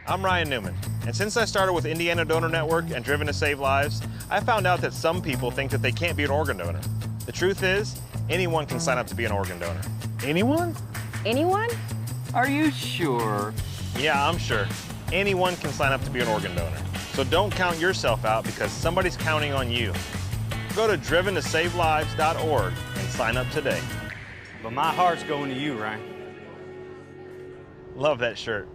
I'm Ryan Newman, and since I started with Indiana Donor Network and Driven to Save Lives, I found out that some people think that they can't be an organ donor. The truth is, anyone can sign up to be an organ donor. Anyone? Anyone? Are you sure? Yeah, I'm sure. Anyone can sign up to be an organ donor. So don't count yourself out because somebody's counting on you. Go to driventosavelives.org and sign up today. But my heart's going to you, Ryan. Love that shirt.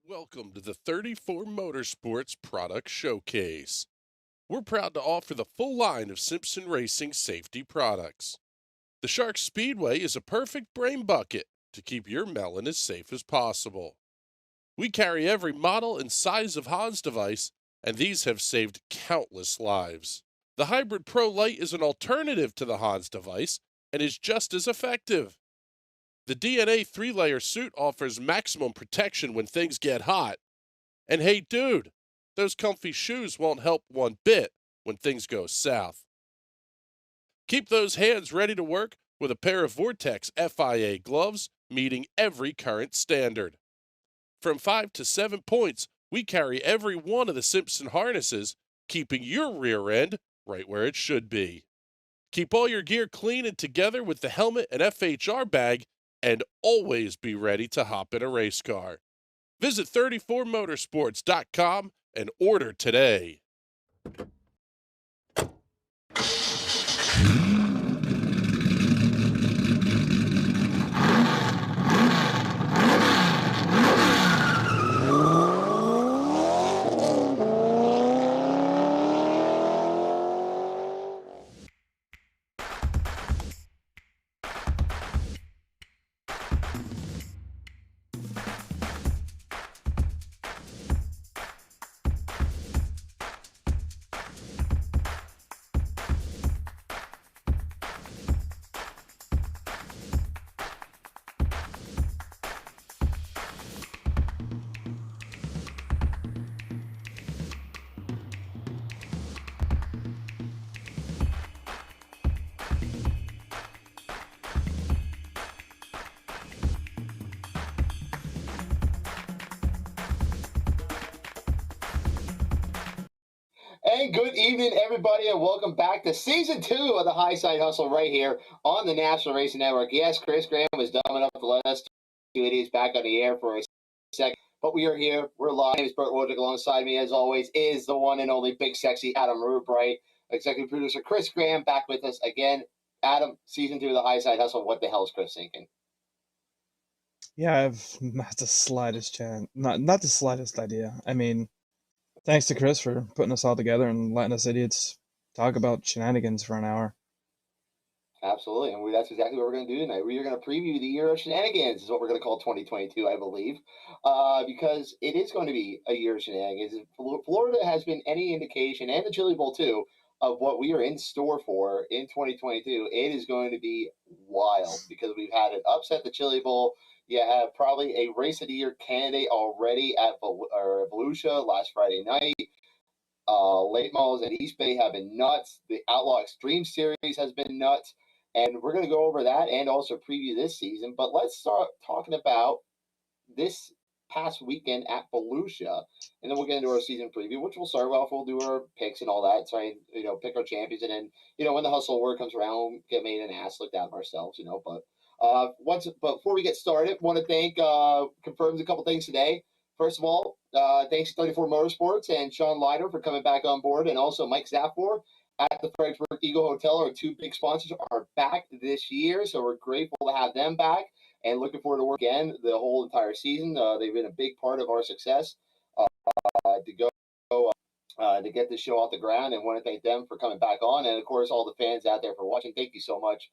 Welcome to the 34 Motorsports Product Showcase. We're proud to offer the full line of Simpson Racing safety products. The Shark Speedway is a perfect brain bucket to keep your melon as safe as possible. We carry every model and size of Hans device, and these have saved countless lives. The Hybrid Pro Lite is an alternative to the Hans device and is just as effective. The DNA 3-layer suit offers maximum protection when things get hot. And hey, dude, those comfy shoes won't help one bit when things go south. Keep those hands ready to work with a pair of Vortex FIA gloves meeting every current standard. From 5 to 7 points, we carry every one of the Simpson harnesses, keeping your rear end right where it should be. Keep all your gear clean and together with the helmet and FHR bag, and always be ready to hop in a race car. Visit 34motorsports.com and order today. And good evening, everybody, and welcome back to Season 2 of the Highside Hustle right here on the National Racing Network. Yes, Chris Graham was dumb enough to let us two idiots back on the air for a second, but we are here. We're live. My name is Bert Wojcik. Alongside me, as always, is the one and only big, sexy Adam Rubright. Executive producer Chris Graham back with us again. Adam, Season 2 of the Highside Hustle. What the hell is Chris thinking? Yeah, I have not the slightest chance, not the slightest idea. I mean, thanks to Chris for putting us all together and letting us idiots talk about shenanigans for an hour. Absolutely, and that's exactly what we're going to do tonight. We are going to preview the year of shenanigans, is what we're going to call 2022, I believe, because it is going to be a year of shenanigans. If Florida has been any indication, and the Chili Bowl too, of what we are in store for in 2022, it is going to be wild because we've had an upset the Chili Bowl. You have probably a race of the year candidate already at Volusia last Friday night. Late Models at East Bay have been nuts. The Outlaw Extreme Series has been nuts. And we're going to go over that and also preview this season. But let's start talking about this past weekend at Volusia. And then we'll get into our season preview, which we'll start off. We'll do our picks and all that. Try and, pick our champions. And then, when the hustle word comes around, we'll get made an ass looked out of ourselves, But before we get started, want to thank, confirms a couple things today. first of all, thanks to 34 Motorsports and Sean Leiter for coming back on board, and also Mike Zapfor at the Fredericksburg Eagle Hotel. Our two big sponsors are back this year, so we're grateful to have them back and looking forward to work again the whole entire season. They've been a big part of our success to go to get this show off the ground, and want to thank them for coming back on, and of course all the fans out there for watching. Thank you so much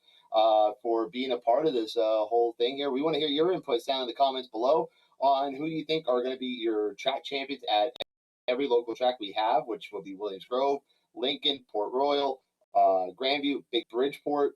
for being a part of this whole thing here. We want to hear your inputs down in the comments below on who you think are going to be your track champions at every local track we have, which will be Williams Grove, Lincoln, Port Royal, Grandview, Big Bridgeport,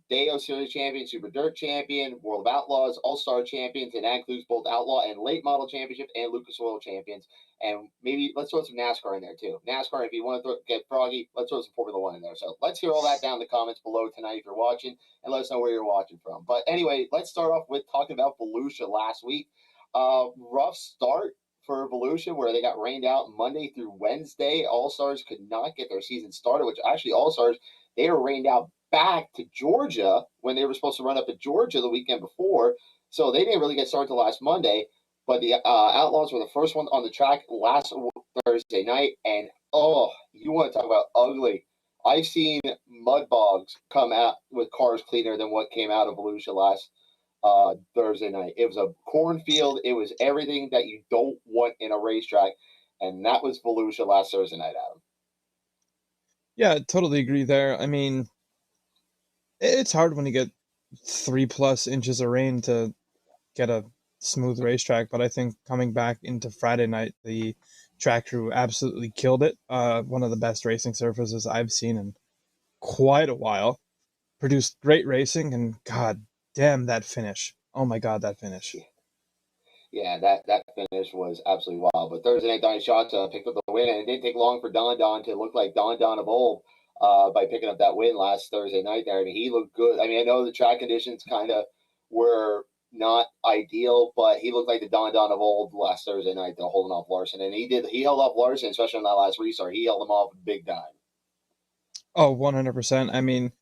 Deo Series champion, Super Dirt champion, World of Outlaws, All-Star champions, and that includes both Outlaw and Late Model Championship and Lucas Oil champions. And maybe let's throw some NASCAR in there too. NASCAR, if you want to get froggy, let's throw some Formula One in there. So let's hear all that down in the comments below tonight if you're watching, and let us know where you're watching from. But anyway, let's start off with talking about Volusia last week. Rough start for Volusia, where they got rained out Monday through Wednesday. All-Stars could not get their season started, which actually All-Stars, they were rained out back to Georgia when they were supposed to run up to Georgia the weekend before. So they didn't really get started till last Monday. But the Outlaws were the first one on the track last Thursday night. And, oh, you want to talk about ugly. I've seen mud bogs come out with cars cleaner than what came out of Volusia last Thursday night. It was a cornfield. It was everything that you don't want in a racetrack. And that was Volusia last Thursday night, Adam. Yeah, I totally agree there. I mean, it's hard when you get 3+ inches of rain to get a smooth racetrack, but I think coming back into Friday night, the track crew absolutely killed it. One of the best racing surfaces I've seen in quite a while. Produced great racing, and god damn that finish. Oh my god, that finish. Yeah, that finish was absolutely wild. But Thursday night, Donnie Schatz picked up the win, and it didn't take long for Don to look like Don of old by picking up that win last Thursday night there. I mean, he looked good. I mean, I know the track conditions kind of were not ideal, but he looked like the Don of old last Thursday night, holding off Larson. And he held off Larson, especially on that last restart. He held him off big time. Oh, 100%. I mean,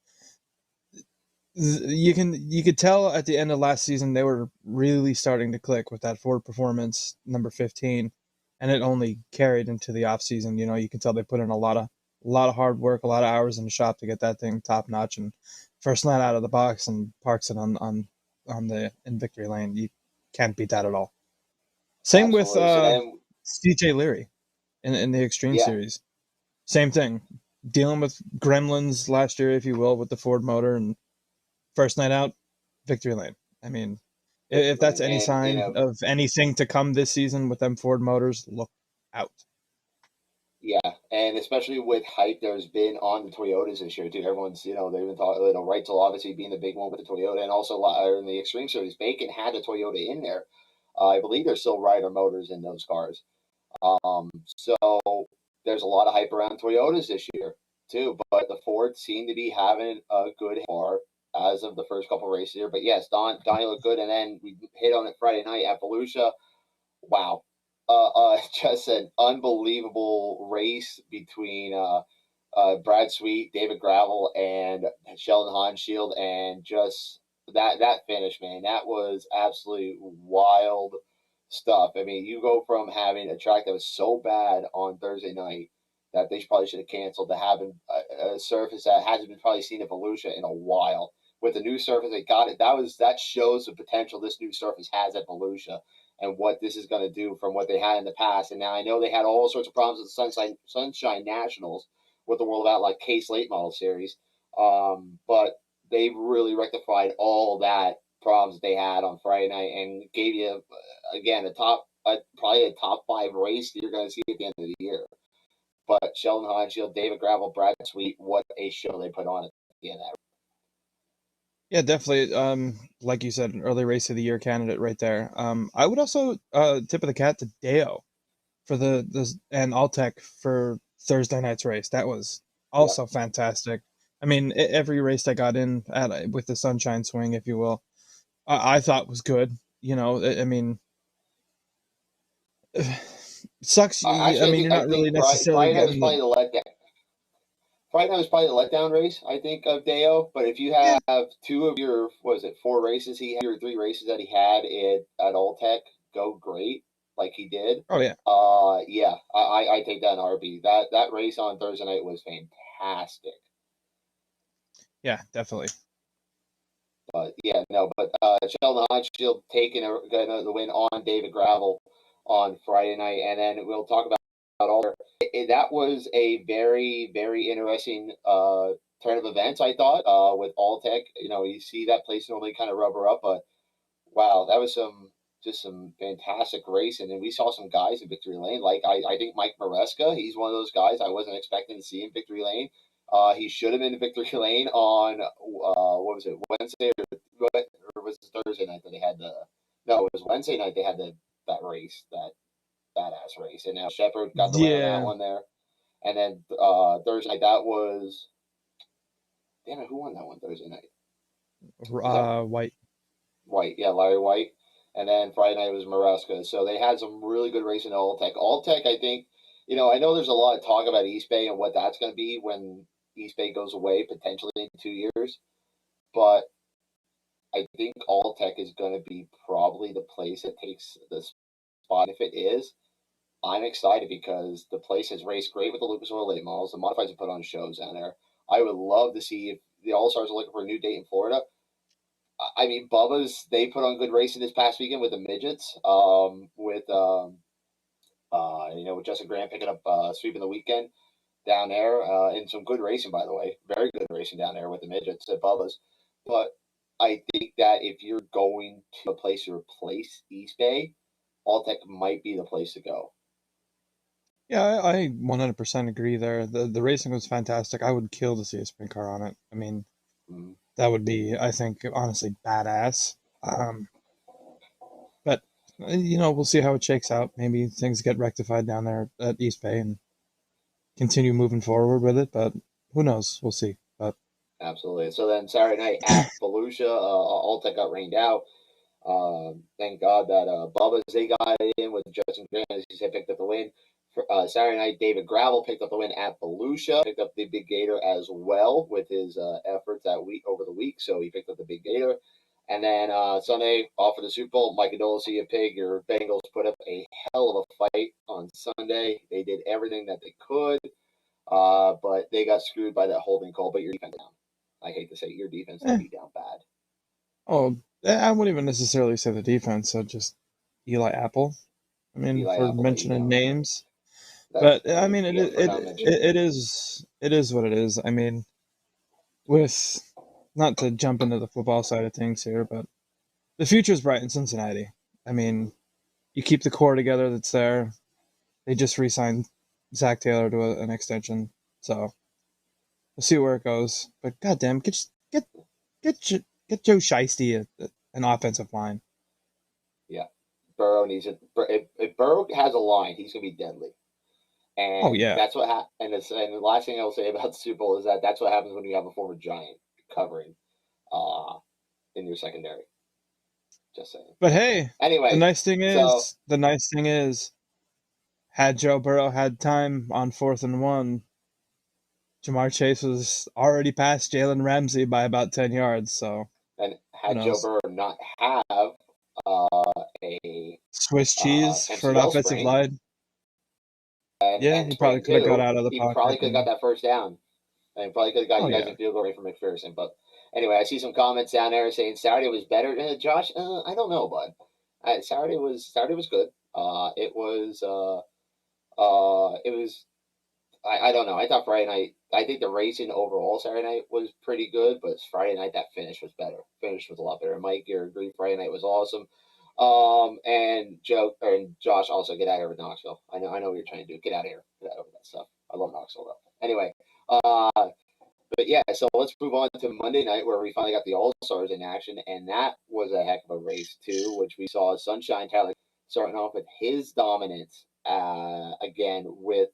you could tell at the end of last season they were really starting to click with that Ford Performance number 15, and it only carried into the off season. You know, you can tell they put in a lot of hard work, a lot of hours in the shop to get that thing top notch. And first night out of the box and parks it in victory lane. You can't beat that at all. Same Absolutely. with CJ Leary in the Extreme Series. Same thing, dealing with gremlins last year, if you will, with the Ford motor, and first night out, victory lane. I mean, if that's any sign of anything to come this season with them Ford motors, look out. Yeah, and especially with hype there's been on the Toyotas this year too. Everyone's, they've been talking, Wright till obviously being the big one with the Toyota, and also in the Extreme Series, Bacon had a Toyota in there. I believe there's still Ryder motors in those cars. So there's a lot of hype around Toyotas this year too, but the Fords seem to be having a good car as of the first couple races here. But yes, Donnie looked good, and then we hit on it Friday night at Volusia. Wow. Just an unbelievable race between Brad Sweet, David Gravel, and Sheldon Hansfield, and just that finish, man, that was absolutely wild stuff. I mean, you go from having a track that was so bad on Thursday night that they probably should have canceled to having a surface that hasn't been probably seen at Volusia in a while. With the new surface, they got it. That shows the potential this new surface has at Volusia, and what this is going to do from what they had in the past. And now I know they had all sorts of problems with the Sunshine Nationals with the World of Outlaw Case Late Model Series. But they've really rectified all that problems they had on Friday night and gave you, again, probably a top 5 race that you're going to see at the end of the year. But Sheldon Hansfield, David Gravel, Brad Sweet, what a show they put on at the end of that. Yeah, definitely. Like you said, an early race of the year candidate right there. I would also tip of the cap to Deo for and Alltech for Thursday night's race. That was also fantastic. I mean, every race that got in with the Sunshine Swing, if you will, I thought was good. You know, I mean, sucks. Actually, I mean, you're not really necessarily getting probably the letdown. Friday night was probably the letdown race, I think, of Deo. But if you have 2 of your, 4 races he had, or 3 races that he had at Alltech go great, like he did. Oh yeah. Yeah, I take that in RB. That race on Thursday night was fantastic. Yeah, definitely. But yeah, no, but Sheldon Hodgkill taking the win on David Gravel on Friday night, and then we'll talk about all. That was a very, very interesting turn of events. I thought with Alltech, you see that place normally kind of rubber up, but wow, that was some fantastic racing, and we saw some guys in victory lane. Like I think Mike Maresca, he's one of those guys I wasn't expecting to see in victory lane. He should have been in victory lane on what was it, Wednesday or was it Thursday night that they had the? No, it was Wednesday night they had that race, that badass race, and now Shepard got the win on that one there, and then Thursday night that was, damn it, who won that one Thursday night? White. Yeah, Larry White. And then Friday night was Maresca. So they had some really good racing at Alltech. Alltech, I think, I know there's a lot of talk about East Bay and what that's going to be when East Bay goes away, potentially in 2 years. But I think Alltech is going to be probably the place that takes the spot. If it is, I'm excited because the place has raced great with the Lucas Oil Late Models. The Modifieds have put on shows down there. I would love to see if the All-Stars are looking for a new date in Florida. I mean, Bubba's, they put on good racing this past weekend with the midgets, with Justin Grant picking up sweeping the weekend down there, and some good racing, by the way. Very good racing down there with the midgets at Bubba's. But I think that if you're going to a place to replace East Bay, Alltech might be the place to go. Yeah, I 100% agree there. The racing was fantastic. I would kill to see a sprint car on it. I mean, that would be, I think, honestly badass. But we'll see how it shakes out. Maybe things get rectified down there at East Bay and continue moving forward with it. But who knows? We'll see. But absolutely. So then Saturday night at Volusia, Alltech got rained out. Thank God that Bubba's, they got in with Justin Grant, as you said, picked up the win. Saturday night, David Gravel picked up the win at Volusia, picked up the Big Gator as well with his efforts that week over the week. So he picked up the Big Gator. And then Sunday, off for the Super Bowl, Mike Adolescent, a pig. Your Bengals put up a hell of a fight on Sunday. They did everything that they could, but they got screwed by that holding call. But your defense down. I hate to say it, your defense got beat down bad. Oh, I wouldn't even necessarily say the defense. So just Eli Apple. I mean, Eli for Apple, mentioning names. But I mean, it is what it is. I mean, with not to jump into the football side of things here, but the future's bright in Cincinnati. I mean, you keep the core together that's there. They just re-signed Zach Taylor to an extension, so we'll see where it goes. But goddamn, get Joe Shiesty an offensive line. Yeah, Burrow needs it. If Burrow has a line, he's gonna be deadly. And that's what and the last thing I'll say about the Super Bowl is that that's what happens when you have a former Giant covering in your secondary. Just saying. But hey, anyway, the nice thing is, had Joe Burrow had time on 4th and 1, Jamar Chase was already past Jalen Ramsey by about 10 yards. So, and had Joe Burrow not have a Swiss cheese for an offensive line. And he probably could have got out of the pocket. He probably could have got that first down. And probably could have got you guys in field goal range from McPherson. But anyway, I see some comments down there saying Saturday was better. Josh, I don't know, bud. Saturday was good. It was I don't know. I thought Friday night. I think the racing overall Saturday night was pretty good, but Friday night that finish was better. Finish was a lot better. Mike, you agree? Friday night was awesome. And Josh also get out of here with Knoxville. I know what you're trying to do. Get out of here. Get out of that stuff. I love Knoxville though. Anyway, but yeah, so let's move on to Monday night where we finally got the All-Stars in action, and that was a heck of a race too, which we saw Sunshine Tyler starting off with his dominance again with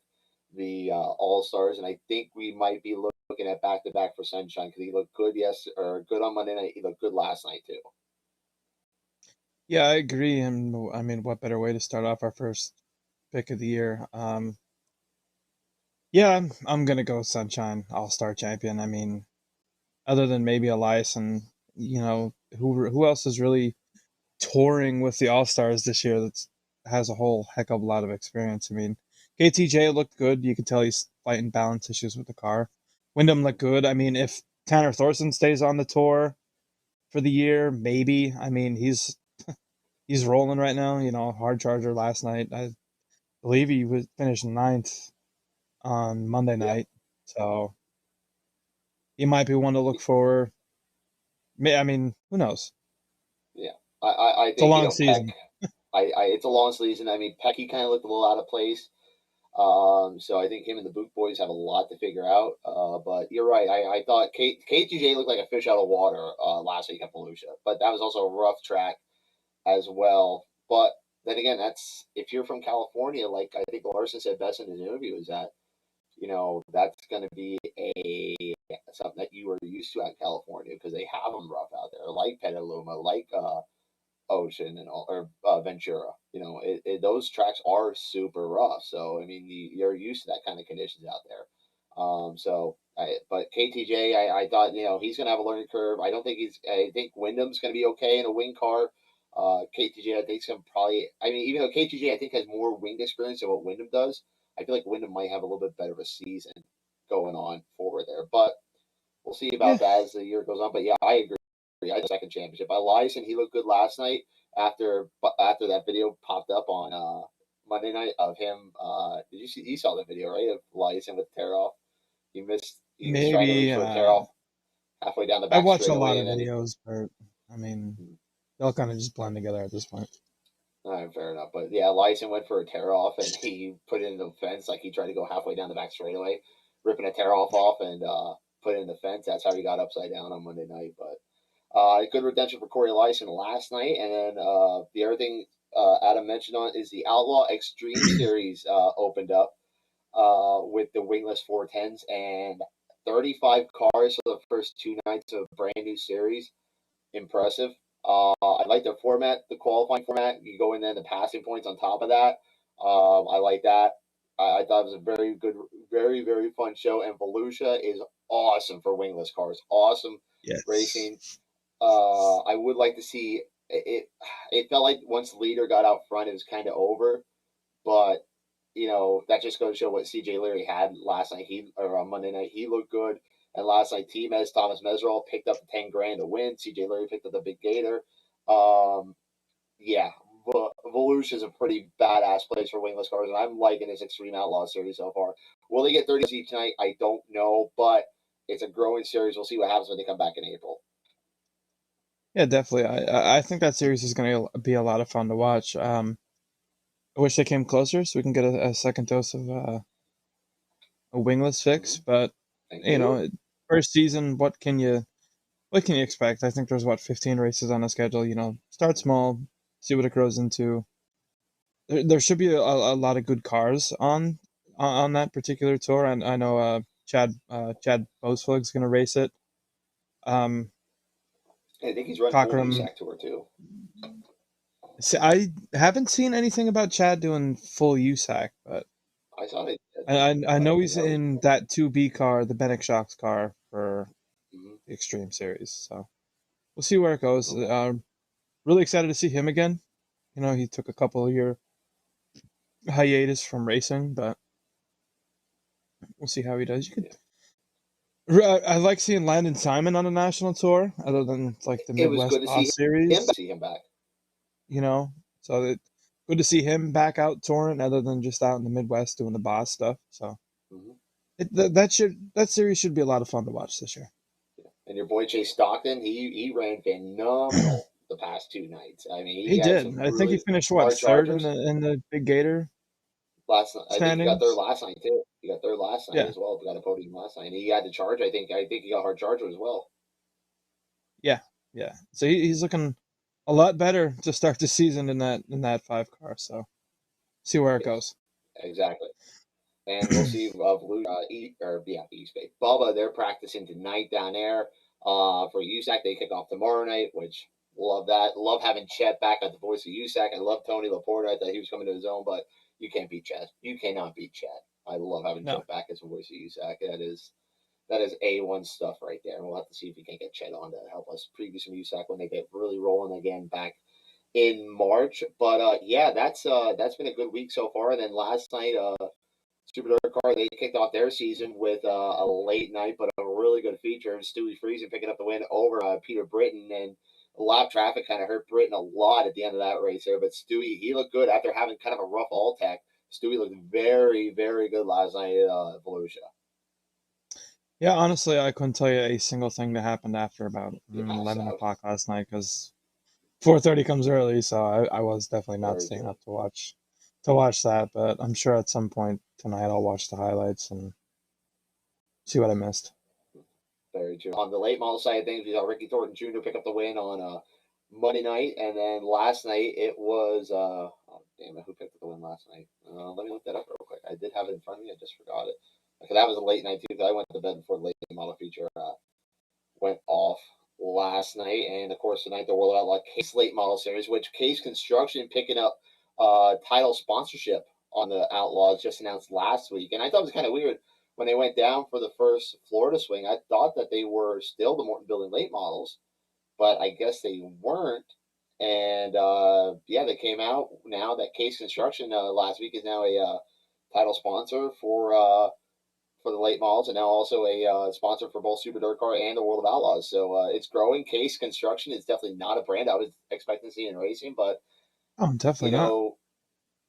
the All-Stars, and I think we might be looking at back-to-back for Sunshine because he looked good good on Monday night. He looked good last night too. Yeah, I agree. And I mean, what better way to start off our first pick of the year? Yeah, I'm gonna go Sunshine All-Star champion. I mean, other than maybe Elias and who else is really touring with the All-Stars this year that's has a whole heck of a lot of experience. I mean, KTJ looked good. You could tell he's fighting balance issues with the car. Wyndham looked good. I mean, if Tanner Thorson stays on the tour for the year, maybe. I mean, he's rolling right now. You know, hard charger last night. I believe he was finished ninth on Monday Yeah. night, so he might be one to look for. I mean, who knows? Yeah, I It's a think long Peck. season. It's a long season. I mean, Pecky kind of looked a little out of place. So I think him and the Boot Boys have a lot to figure out. But you're right. I thought KTJ looked like a fish out of water last week at Volusia, but that was also a rough track as well. But then again, that's if you're from California, like I think Larson said best in his interview, is that that's going to be something that you are used to at California because they have them rough out there, like Petaluma, like Ocean and all, or Ventura. Those tracks are super rough. So I mean, you're used to that kind of conditions out there. But KTJ, I thought he's going to have a learning curve. I don't think I think Wyndham's going to be okay in a wing car. KTJ, I think, is going to probably. I mean, even though KTJ, I think, has more winged experience than what Wyndham does, I feel like Wyndham might have a little bit better of a season going on forward there. But we'll see Yeah, about that as the year goes on. But yeah, I agree. I had the second championship. Eliason, he looked good last night after that video popped up on Monday night of him. Did you see? You saw the video, right? Of Eliason with tear off. He was trying to reach maybe. for a tear off halfway down the I've back watched a lot straightaway, of and then videos, but I mean, they'll kind of just blend together at this point. fair enough. But yeah, Eliason went for a tear off, and he put it in the fence. Like he tried to go halfway down the back straightaway, ripping a tear off and put it in the fence. That's how he got upside down on Monday night. But good redemption for Corey Eliason last night. And then the other thing Adam mentioned on is the Outlaw Extreme Series opened up with the wingless 410s and 35 cars for the first 2 nights of a brand new series. Impressive. I like the format, the qualifying format. You go in there, the passing points on top of that. I like that. I thought it was a very good, very, very fun show. And Volusia is awesome for wingless cars. Awesome Yes. racing. I would like to see it. It felt like once the leader got out front, it was kind of over. But that just goes to show what CJ Leary had last night. Or on Monday night, he looked good. And last night, Thomas Meserol picked up the 10 grand to win. CJ Leary picked up the big gator. Yeah, Volusia is a pretty badass place for wingless cars, and I'm liking this Extreme Outlaw series so far. Will they get 30 each night? I don't know, but it's a growing series. We'll see what happens when they come back in April. Yeah, definitely. I think that series is going to be a lot of fun to watch. I wish they came closer so we can get a second dose of a wingless fix. Mm-hmm. But Thank you know, you. first season, what can you expect? I think there's 15 races on the schedule. Start small, see what it grows into. There should be a lot of good cars on that particular tour, and I know Chad Bosfelg's going to race it. Um, I think he's running for the Cockrum. USAC tour too. See, I haven't seen anything about Chad doing full USAC, but I saw it, I but I know didn't he's know. in that 2B car, the Bennick Shocks car for Mm-hmm. the Extreme Series. So we'll see where it goes. Okay. Really excited to see him again. He took a couple of year hiatus from racing, but we'll see how he does. I like seeing Landon Simon on a national tour, other than like the It was Midwest good to Boss Series. see him back. So good to see him back out touring, other than just out in the Midwest doing the Boss stuff. So Mm-hmm. that series should be a lot of fun to watch this year. And your boy Chase Stockton, he ran phenomenal the past 2 nights. I mean, he He had did. some I think he really finished hard third in chargers the Big Gator last night. I think he got third standings. last night too. He got third last night Yeah, as well. He got a podium last night. And he had to charge. I think he got hard charger as well. yeah, yeah. So he's looking a lot better to start the season in that 5 car. So see where it Yes, goes. exactly. And we'll see East Bay. Bubba, they're practicing tonight down there. For USAC, they kick off tomorrow night, which love that. Love having Chet back at the voice of USAC. I love Tony Laporta. I thought he was coming to his own, but you can't beat Chet. You cannot beat Chet. I love having No, Chet back as the voice of USAC. That is A1 stuff right there. And we'll have to see if we can get Chet on to help us preview some USAC when they get really rolling again back in March. But yeah, that's been a good week so far. And then last night, Super Car, they kicked off their season with a late night, but a really good feature. And Stewie Friesen picking up the win over Peter Britton. And a lot of traffic kind of hurt Britton a lot at the end of that race there. But Stewie, he looked good after having kind of a rough all-tech. Stewie looked very, very good last night at Volusia. Yeah, honestly, I couldn't tell you a single thing that happened after about Yeah, 11 so o'clock last night because 4:30 comes early, so I was definitely not very staying true. up to watch that. But I'm sure at some point tonight I'll watch the highlights and see what I missed. Very true. On the late model side of things, we saw Ricky Thornton Jr. pick up the win on Monday night, and then last night it was oh damn it, who picked up the win last night? Let me look that up real quick. I did have it in front of me, I just forgot it. Okay, that was a late night too. I went to bed before the late model feature went off last night, and of course tonight the World Outlaw Case Late Model Series, which Case Construction picking up title sponsorship on the Outlaws just announced last week, and I thought it was kind of weird when they went down for the first Florida swing. I thought that they were still the Morton Building late models, but I guess they weren't. And yeah, they came out now that Case Construction last week is now a title sponsor for the late models, and now also a sponsor for both Super Dirt Car and the World of Outlaws. So it's growing. Case Construction is definitely not a brand I was expecting to see in racing, but Oh, you definitely not. know,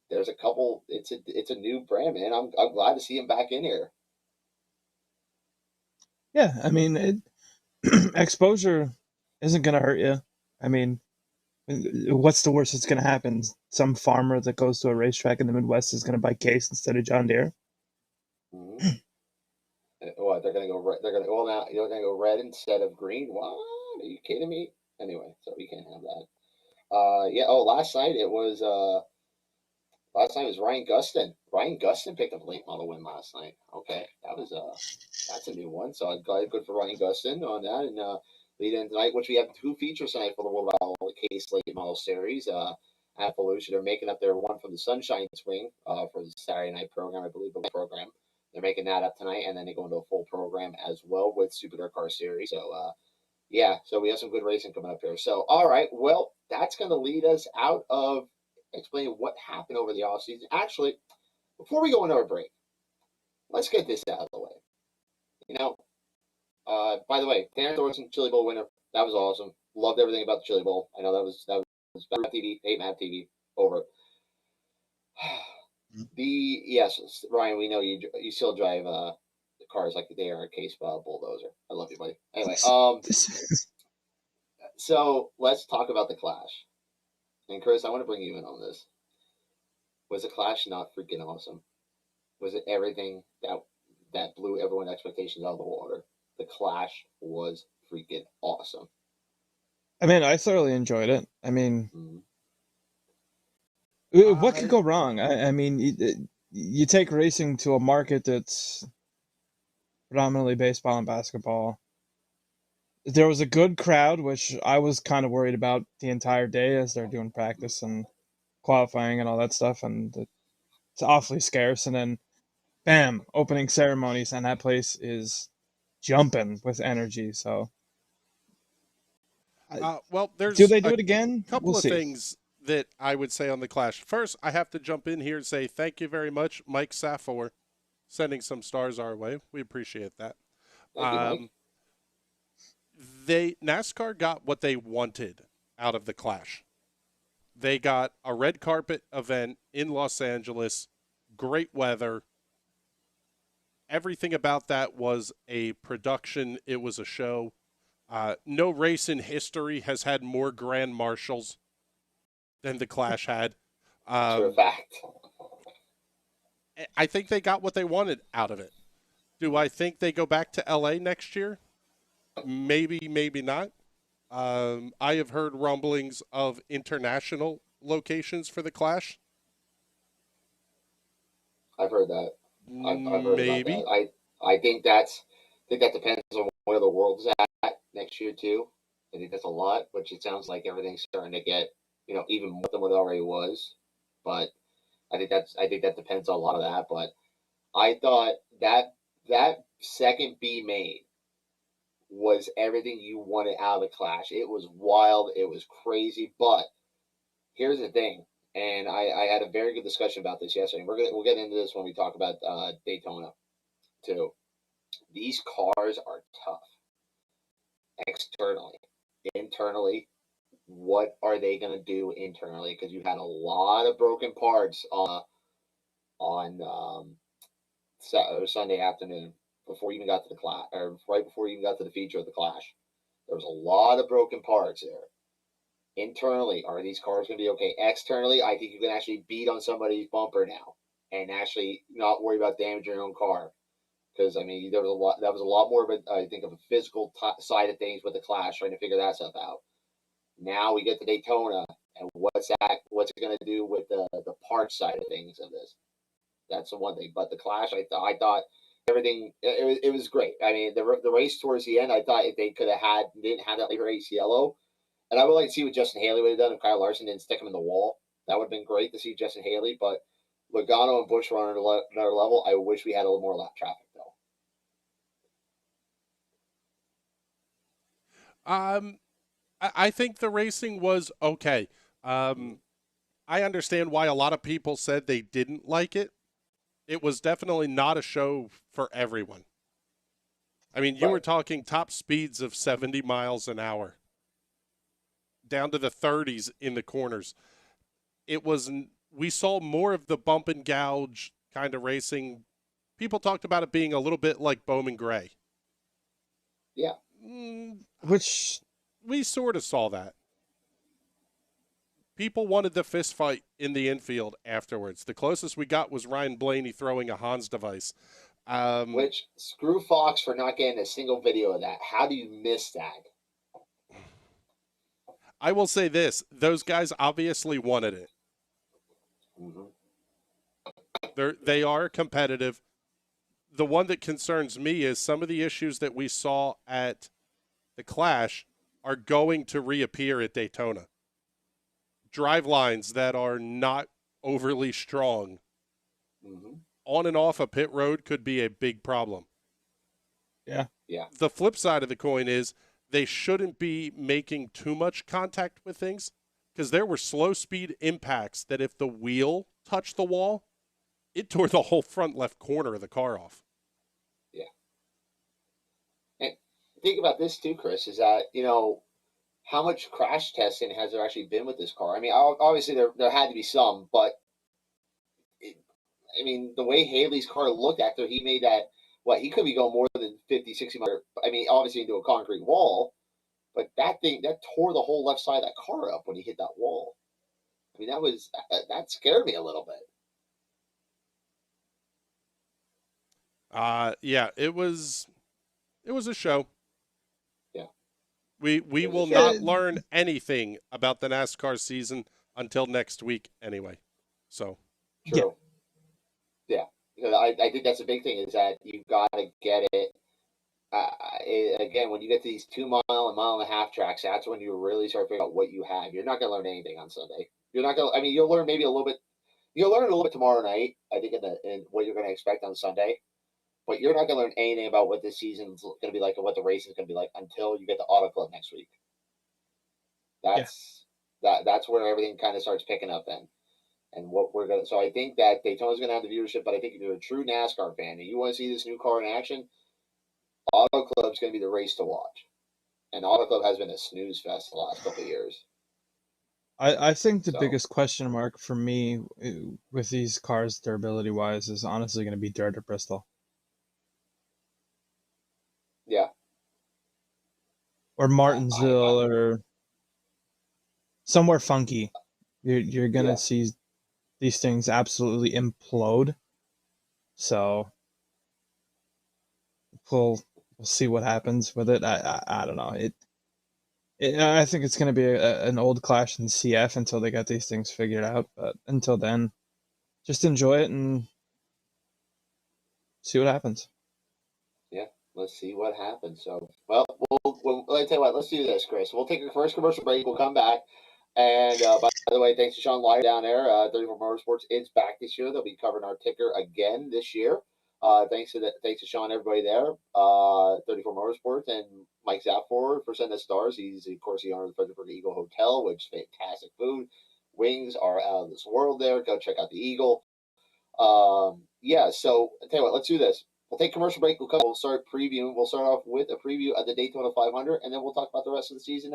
there's a couple. It's a new brand, man. I'm glad to see him back in here. Yeah, I mean, exposure isn't gonna hurt you. I mean, what's the worst that's gonna happen? Some farmer that goes to a racetrack in the Midwest is gonna buy Case instead of John Deere. Mm-hmm. What they're gonna go red? They're gonna now you're gonna go red instead of green. What? Are you kidding me? Anyway, so we can't have that. Yeah. Oh, last night was Ryan Gustin. Ryan Gustin picked up a late model win last night. Okay, that's a new one. So I'm glad, good for Ryan Gustin on that. And lead in tonight, which we have two features tonight for the World Outlaw Case Late Model Series. At Volusia, they're making up their one from the Sunshine Swing for the Saturday night program, I believe the program. They're making that up tonight, and then they go into a full program as well with Super Dirt Car Series. So yeah, so we have some good racing coming up here. So all right, well, that's going to lead us out of explaining what happened over the off season. Actually, before we go into our break, let's get this out of the way. You know, by the way, Darren Thorson, Chili Bowl winner. That was awesome. Loved everything about the Chili Bowl. I know that was better TV, 8 Map TV, over. Yes, Ryan, we know you still drive the cars like they are a case bulldozer. I love you, buddy. Anyway, so let's talk about the Clash. And Chris, I want to bring you in on this. Was the Clash not freaking awesome? Was it everything that blew everyone's expectations out of the water? The Clash was freaking awesome. I mean, I thoroughly enjoyed it. I mean, what could go wrong? I mean, you take racing to a market that's predominantly baseball and basketball. There was a good crowd, which I was kind of worried about the entire day as they're doing practice and qualifying and all that stuff, and it's awfully scarce. And then, bam, opening ceremonies, and that place is jumping with energy. So, Well, do there's they do a it again? couple We'll of see. things that I would say on the Clash. First, I have to jump in here and say thank you very much, Mike Safor, sending some stars our way. We appreciate that. Thank you, Mike. NASCAR got what they wanted out of the Clash. They got a red carpet event in Los Angeles, great weather. Everything about that was a production. It was a show. No race in history has had more grand marshals than the Clash had. For a fact. I think they got what they wanted out of it. Do I think they go back to LA next year? Maybe, maybe not. I have heard rumblings of international locations for the Clash. I've heard that. I've heard Maybe. about that. I think that depends on where the world's at next year too. I think that's a lot, which it sounds like everything's starting to get even more than what it already was. But I think that depends on a lot of that. But I thought that second B main was everything you wanted out of the Clash. It was wild. It was crazy. But here's the thing, and I had a very good discussion about this yesterday. And we'll get into this when we talk about Daytona too. These cars are tough externally. Internally, what are they going to do internally? Because you had a lot of broken parts on Sunday afternoon before you even got to the clash, or right before you even got to the feature of the clash. There was a lot of broken parts there. Internally, are these cars going to be okay? Externally, I think you can actually beat on somebody's bumper now and actually not worry about damaging your own car. Because I mean, there was a lot. That was a lot more of a, I think, of a physical side of things with the clash, trying to figure that stuff out. Now we get to Daytona, and what's it going to do with the parts side of things of this? That's the one thing. But the clash, I thought everything it was great. I mean, the race towards the end, I thought if they didn't have that race yellow, and I would like to see what Justin Haley would have done if Kyle Larson didn't stick him in the wall. That would have been great to see Justin Haley. But Logano and Busch were on another level. I wish we had a little more lap traffic though. I think the racing was okay. I understand why a lot of people said they didn't like it. It was definitely not a show for everyone. I mean, you were talking top speeds of 70 miles an hour, down to the 30s in the corners. We saw more of the bump and gouge kind of racing. People talked about it being a little bit like Bowman Gray. Yeah. Which we sort of saw that. People wanted the fist fight in the infield afterwards. The closest we got was Ryan Blaney throwing a Hans device. Which, screw Fox for not getting a single video of that. How do you miss that? I will say this. Those guys obviously wanted it. Mm-hmm. They are competitive. The one that concerns me is some of the issues that we saw at the Clash are going to reappear at Daytona. Drive lines that are not overly strong on and off a pit road could be a big problem. Yeah. The flip side of the coin is they shouldn't be making too much contact with things, because there were slow speed impacts that if the wheel touched the wall, it tore the whole front left corner of the car off. Yeah. And think about this too, Chris, is that, how much crash testing has there actually been with this car? I mean, obviously there had to be some, but the way Haley's car looked after he made that, he could be going more than 50, 60 miles. I mean, obviously into a concrete wall, but that tore the whole left side of that car up when he hit that wall. I mean, that scared me a little bit. Yeah, it was a show. Yeah. We will not learn anything about the NASCAR season until next week anyway. So. True. Yeah. I think that's a big thing, is that you've got to get it. Again, when you get to these 2 mile and mile and a half tracks, that's when you really start figuring out what you have. You're not going to learn anything on Sunday. You're not going to, you'll learn maybe a little bit. You'll learn a little bit tomorrow night, I think, in what you're going to expect on Sunday. But you're not going to learn anything about what this season's going to be like and what the race is going to be like until you get to Auto Club next week. That's where everything kind of starts picking up then. And what we're going to, so I think that Daytona's going to have the viewership, but I think if you're a true NASCAR fan and you want to see this new car in action, Auto Club's going to be the race to watch. And Auto Club has been a snooze fest the last couple of years. I think the biggest question mark for me with these cars, durability-wise, is honestly going to be Dirt or Bristol. Yeah. Or Martinsville, or somewhere funky. You're going to see these things absolutely implode. So we'll see what happens with it. I don't know. I think it's going to be an old Clash in CF until they get these things figured out. But until then, just enjoy it and see what happens. Yeah, let's see what happens. So, well, let's tell you what. Let's do this, Chris. We'll take our first commercial break. We'll come back. And by the way, thanks to Sean Lyer down there. 34 Motorsports is back this year. They'll be covering our ticker again this year. Thanks to Sean, everybody there. 34 Motorsports and Mike Zapfor for sending us stars. He's, of course, the owner of the Fredericksburg Eagle Hotel, which is fantastic food. wings are out of this world there. Go check out the Eagle. Yeah, so I'll tell you what, let's do this. We'll take a commercial break. We'll start previewing. We'll start off with a preview of the Daytona 500, and then we'll talk about the rest of the season,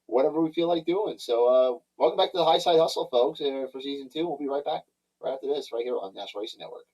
whatever we feel like doing. So welcome back to the Highside Hustle, folks, for Season 2. We'll be right back right after this, right here on National Racing Network.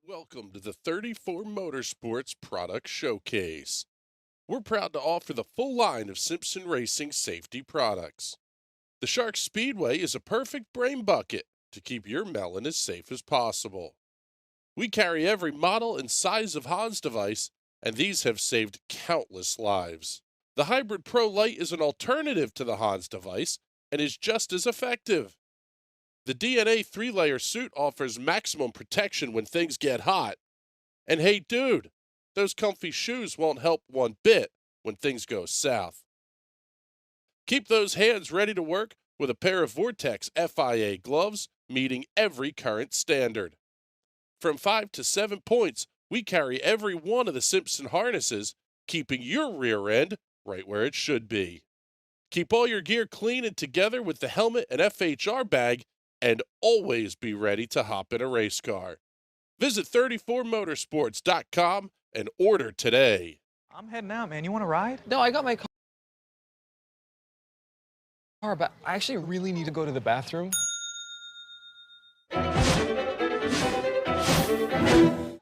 Welcome to the 34 Motorsports Product Showcase. We're proud to offer the full line of Simpson Racing safety products. The Shark Speedway is a perfect brain bucket to keep your melon as safe as possible. We carry every model and size of Hans device, and these have saved countless lives. The Hybrid Pro Lite is an alternative to the Hans device and is just as effective. The DNA 3-layer suit offers maximum protection when things get hot. And hey, dude, those comfy shoes won't help one bit when things go south. Keep those hands ready to work with a pair of Vortex FIA gloves meeting every current standard. From 5 to 7 points, we carry every one of the Simpson harnesses, keeping your rear end right where it should be. Keep all your gear clean and together with the helmet and FHR bag, and always be ready to hop in a race car. Visit 34motorsports.com and order today. I'm heading out, man. You want to ride? No, I got my car, but I actually really need to go to the bathroom.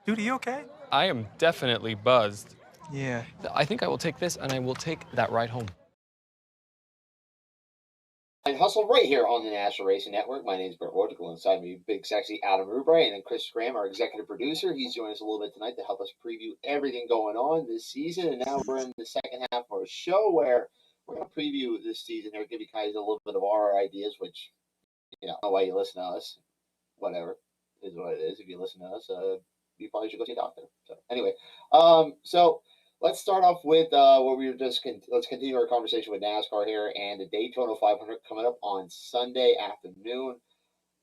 Dude, are you okay? I am definitely buzzed. Yeah. I think I will take this, and I will take that ride home. And hustle right here on the National Racing Network. My name is Bert Wojcik. Alongside me, big sexy Adam Rubright, and then Chris Graham, our executive producer. He's joining us a little bit tonight to help us preview everything going on this season. And now we're in the second half of our show where we're going to preview this season here, give you guys a little bit of our ideas, which, you know, I don't know why you listen to us. Whatever is what it is. If you listen to us, you probably should go see a doctor. So anyway, so let's start off with what we were just. Let's continue our conversation with NASCAR here and the Daytona 500 coming up on Sunday afternoon.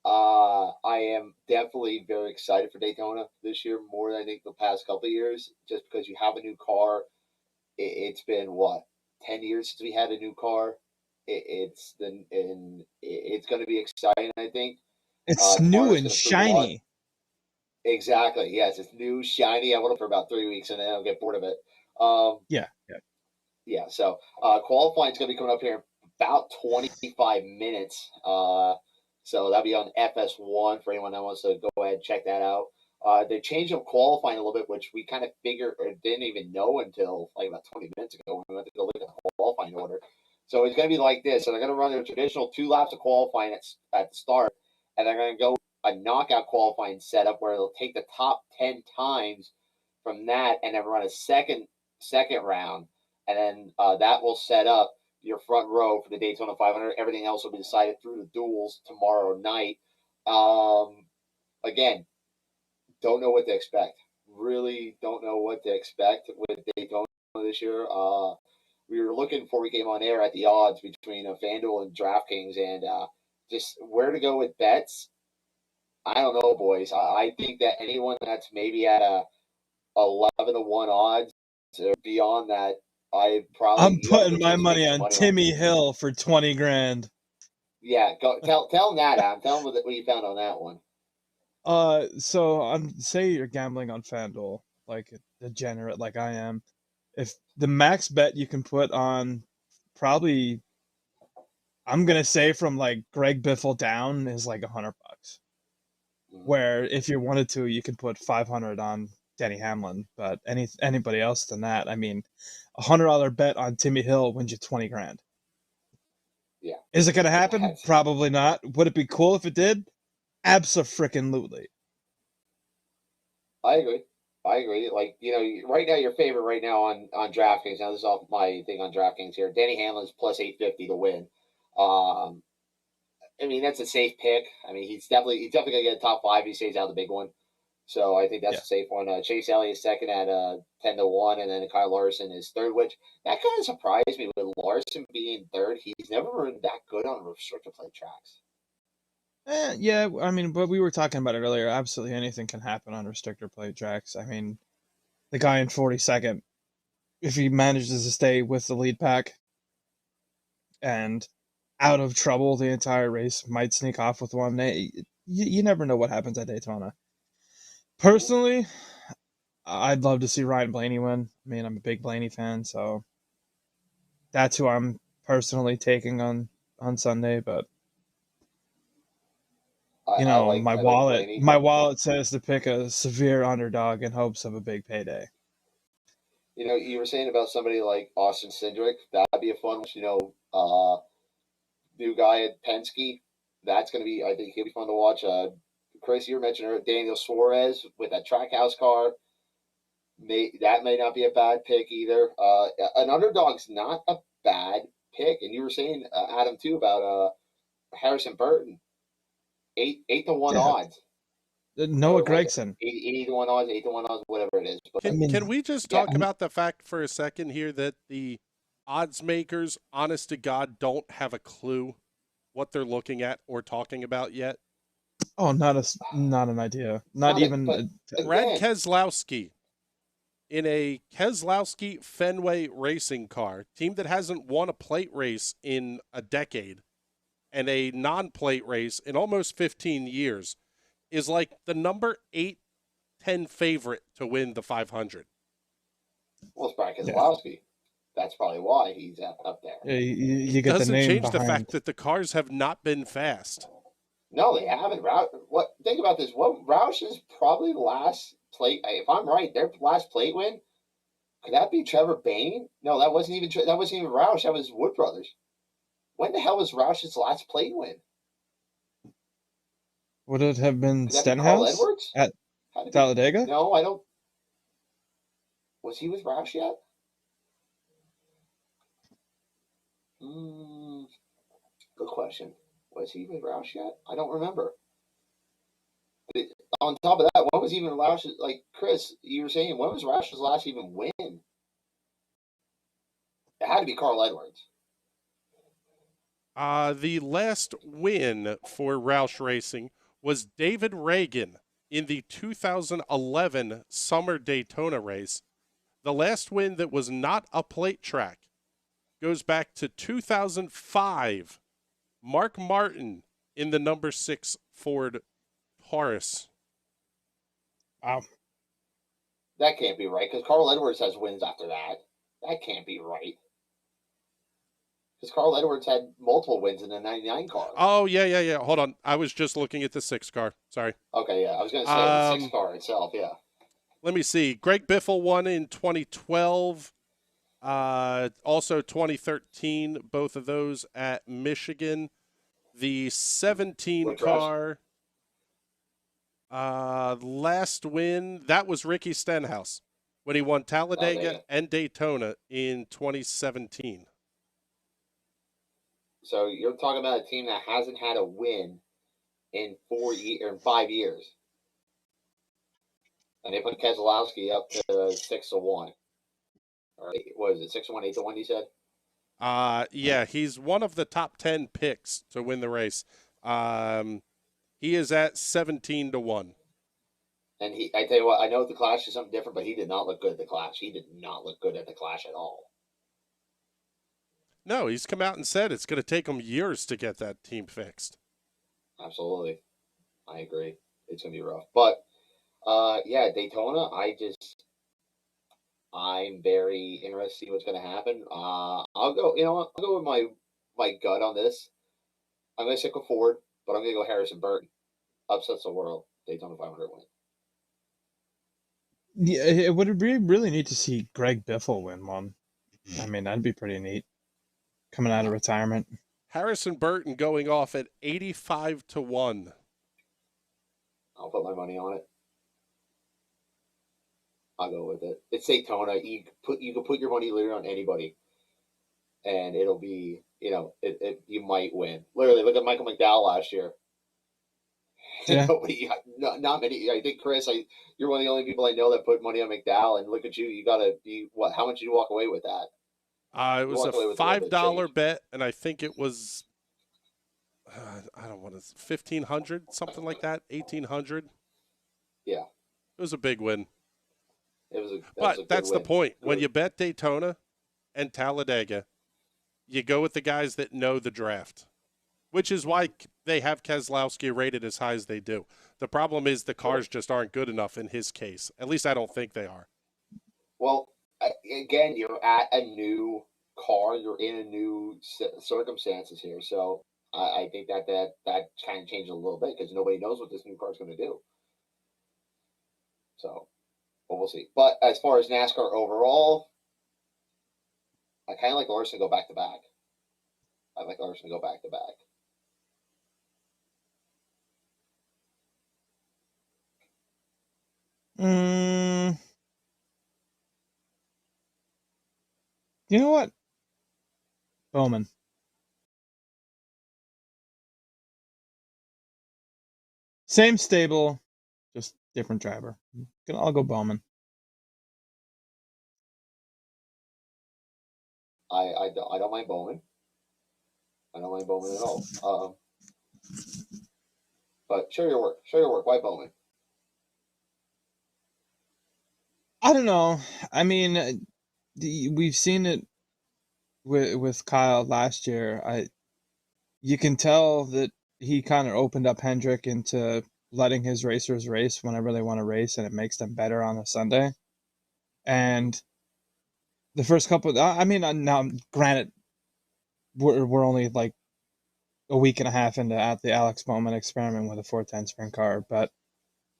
I am definitely very excited for Daytona this year, more than I think the past couple of years, just because you have a new car. It's been what, 10 years since we had a new car. It's going to be exciting, I think. It's new and shiny. Exactly. Yes, it's new, shiny. I went up for about 3 weeks and then I'll get bored of it. Yeah. So qualifying is going to be coming up here in about 25 minutes. So that'll be on FS1 for anyone that wants to go ahead and check that out. They changed up qualifying a little bit, which we kind of figured or didn't even know until like about 20 minutes ago when we went to go look at the qualifying order. So it's going to be like this. So they're going to run their traditional 2 laps of qualifying at the start, and they're going to go a knockout qualifying setup where they'll take the top 10 times from that and then run a second round. And then that will set up your front row for the Daytona 500. Everything else will be decided through the duels tomorrow night. Again, don't know what to expect. Really don't know what to expect with Daytona this year. We were looking before we came on air at the odds between FanDuel and DraftKings and just where to go with bets. I don't know, boys. I think that anyone that's maybe at a 11-1 odds or beyond that, I'm putting my money on Timmy Hill for 20 grand. Yeah, go tell him that, Adam. Tell him what you found on that one. So say you're gambling on FanDuel, like a degenerate like I am. If the max bet you can put on, probably, I'm gonna say from like Greg Biffle down is like $100. where if you wanted to, you could put 500 on Denny Hamlin, but anybody else than that, I mean, $100 bet on Timmy Hill wins you 20 grand. Yeah. Is it going to happen? Probably not. Would it be cool if it did? Abso-freaking-lutely. I agree. Like, right now, your favorite right now on DraftKings. Now, this is off my thing on DraftKings here. Denny Hamlin's plus 850 to win. I mean, that's a safe pick. I mean, he's definitely gonna get a top 5. He stays out of the big one. So I think that's a safe one. Chase Elliott's second at 10-1, and then Kyle Larson is third, which that kind of surprised me with Larson being third. He's never been that good on restricted plate tracks. Yeah, I mean, but we were talking about it earlier. Absolutely anything can happen on restrictor plate tracks. I mean, the guy in 42nd, if he manages to stay with the lead pack and out of trouble the entire race, might sneak off with one. You never know what happens at Daytona. Personally, I'd love to see Ryan Blaney win. I mean, I'm a big Blaney fan, so that's who I'm personally taking on Sunday, but my wallet says to pick a severe underdog in hopes of a big payday. You were saying about somebody like Austin Cindric. That'd be a fun one. New guy at Penske. That's going to be, I think he'll be fun to watch. Chris, you were mentioning Daniel Suarez with that Trackhouse car. That may not be a bad pick either. An underdog's not a bad pick. And you were saying, Adam, too, about Harrison Burton. 8-1 odds. Noah Gregson. 8-1 odds, 8-1 odds, whatever it is. But, can we just talk about the fact for a second here that the odds makers, honest to God, don't have a clue what they're looking at or talking about yet? Oh, not an idea. Not even Brad Keselowski in a Keselowski Fenway racing car, team that hasn't won a plate race in a decade and a non-plate race in almost 15 years, is like the number 8-10 favorite to win the 500. Well, it's Brad Keselowski. That's probably why he's up there. Yeah, you get doesn't the name change behind. the fact that the cars have not been fast. No, they haven't. Think about this. What Roush's probably last plate? If I'm right, their last plate win. Could that be Trevor Bayne? No, that wasn't even Roush. That was Wood Brothers. When the hell was Roush's last plate win? Would it have been Stenhouse at Talladega? No, I don't. Was he with Roush yet? Good question. Was he with Roush yet? I don't remember. On top of that, when was even Roush? Like Chris, you were saying, when was Roush's last even win? It had to be Carl Edwards. The last win for Roush Racing was David Reagan in the 2011 Summer Daytona race. The last win that was not a plate track goes back to 2005. Mark Martin in the number 6 Ford Taurus. Wow. That can't be right, because Carl Edwards has wins after that. That can't be right. Because Carl Edwards had multiple wins in the 99 car. Oh, yeah. Hold on. I was just looking at the 6 car. Sorry. Okay, yeah. I was going to say the 6 car itself, yeah. Let me see. Greg Biffle won in 2012. Also 2013, both of those at Michigan. The 17 car, last win, that was Ricky Stenhouse when he won Talladega and Daytona in 2017. So you're talking about a team that hasn't had a win in 5 years. And they put Keselowski up to 6-1. Or what is it, 6-1, 8-1, you said? Yeah, he's one of the top 10 picks to win the race. He is at 17-1. And I tell you what, I know the Clash is something different, but he did not look good at the Clash. He did not look good at the Clash at all. No, he's come out and said it's going to take him years to get that team fixed. Absolutely. I agree. It's going to be rough. But, yeah, Daytona, I'm very interested to see what's going to happen. I'll go with my gut on this. I'm going to stick with Ford, but I'm going to go Harrison Burton. Upsets the world. Daytona 500 win. Yeah, it would be really neat to see Greg Biffle win one. I mean, that'd be pretty neat. Coming out of retirement. Harrison Burton going off at 85-1. I'll put my money on it. I'll go with it. It's Daytona. You can put your money literally on anybody, and it'll be, you might win. Literally, look at Michael McDowell last year. Yeah. Not many. I think Chris, you're one of the only people I know that put money on McDowell, and look at you. You gotta be what? How much did you walk away with that? It was a $5 bet, and I think it was, I don't want to, 1,500, something like that, 1,800. Yeah, it was a big win. But that's the point. When you bet Daytona and Talladega, you go with the guys that know the draft, which is why they have Keselowski rated as high as they do. The problem is the cars just aren't good enough in his case. At least I don't think they are. Well, again, you're at a new car. You're in a new circumstances here. So I think that kind of changes a little bit because nobody knows what this new car is going to do. So, well, we'll see. But as far as NASCAR overall, I kind of like Larson to go back to back. I like Larson to go back to back. You know what? Bowman. Same stable, just different driver. I'll go Bowman. I don't mind Bowman. I don't mind Bowman at all. But show your work. Show your work. Why Bowman? I don't know. I mean, we've seen it with Kyle last year. You can tell that he kind of opened up Hendrick into letting his racers race whenever they want to race, and it makes them better on a Sunday. And the first couple, now granted, we're only like a week and a half into at the Alex Bowman experiment with a 410 sprint car, but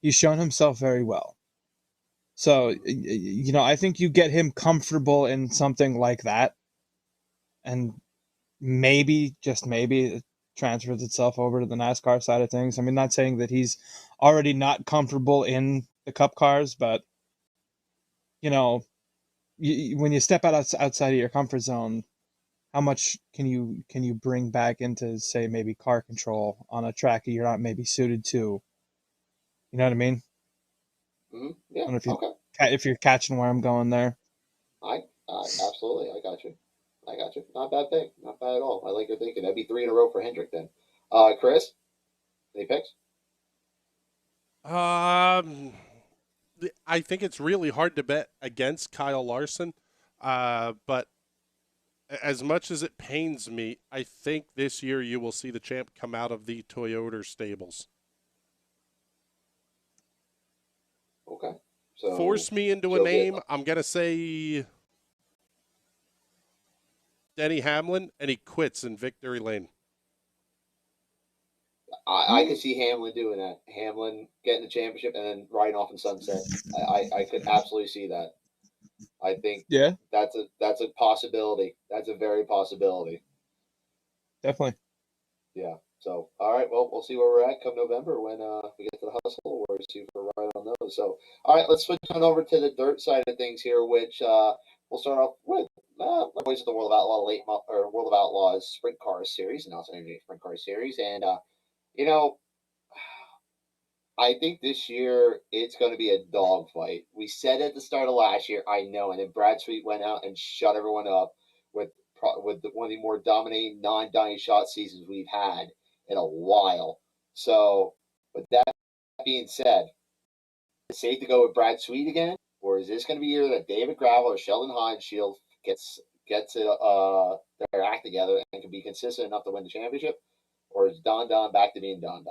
he's shown himself very well. So, I think you get him comfortable in something like that, and maybe, just maybe, it transfers itself over to the NASCAR side of things. I mean, not saying that he's already not comfortable in the Cup cars, but, when you step outside of your comfort zone, how much can you bring back into, say, maybe car control on a track that you're not maybe suited to? You know what I mean? Mm-hmm. Yeah. I don't know if you're catching where I'm going there. Absolutely. I got you. Not bad thing. Not bad at all. I like your thinking. That'd be 3 in a row for Hendrick then. Chris, any picks? I think it's really hard to bet against Kyle Larson, but as much as it pains me, I think this year you will see the champ come out of the Toyota stables. Okay. So force me into a name. I'm going to say Denny Hamlin, and he quits in victory lane. I could see Hamlin doing that. Hamlin getting the championship and then riding off in sunset. I could absolutely see that. I think that's a possibility. That's a very possibility. Definitely. Yeah. So, all right. Well, we'll see where we're at come November when we get to the hustle. We'll see if we're right on those. So, all right, let's switch on over to the dirt side of things here, which we'll start off with boys of the World of Outlaws Sprint Car Series, and also Sprint Car Series, and I think this year it's going to be a dogfight. We said at the start of last year, I know, and then Brad Sweet went out and shut everyone up with one of the more dominating non-dying shot seasons we've had in a while. So, with that being said, is it safe to go with Brad Sweet again, or is this going to be a year that David Gravel or Sheldon Hansfield gets their act together and can be consistent enough to win the championship, or is Don back to being Don?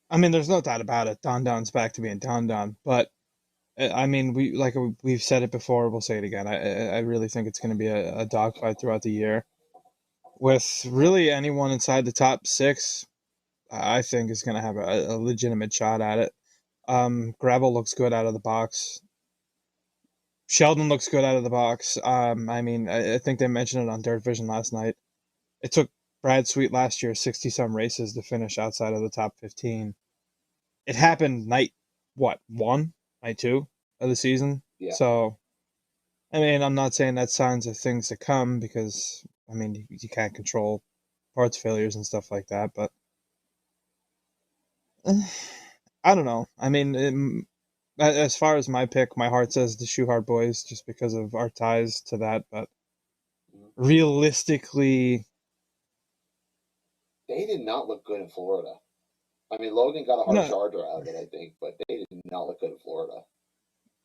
I mean, there's no doubt about it. Don's back to being Don, but I mean, we've said it before. We'll say it again. I really think it's going to be a dogfight throughout the year, with really anyone inside the top 6 I think is going to have a legitimate shot at it. Gravel looks good out of the box. Sheldon looks good out of the box. I mean, I think they mentioned it on Dirt Vision last night. It took Brad Sweet last year 60-some races to finish outside of the top 15. It happened night 2 of the season. Yeah. So, I mean, I'm not saying that's signs of things to come because, I mean, you can't control parts failures and stuff like that, but I don't know. I mean, as far as my pick, my heart says the Shoehart Boys just because of our ties to that, but realistically, they did not look good in Florida. I mean, Logan got a hard no, charger out of it, I think, but they did not look good in Florida.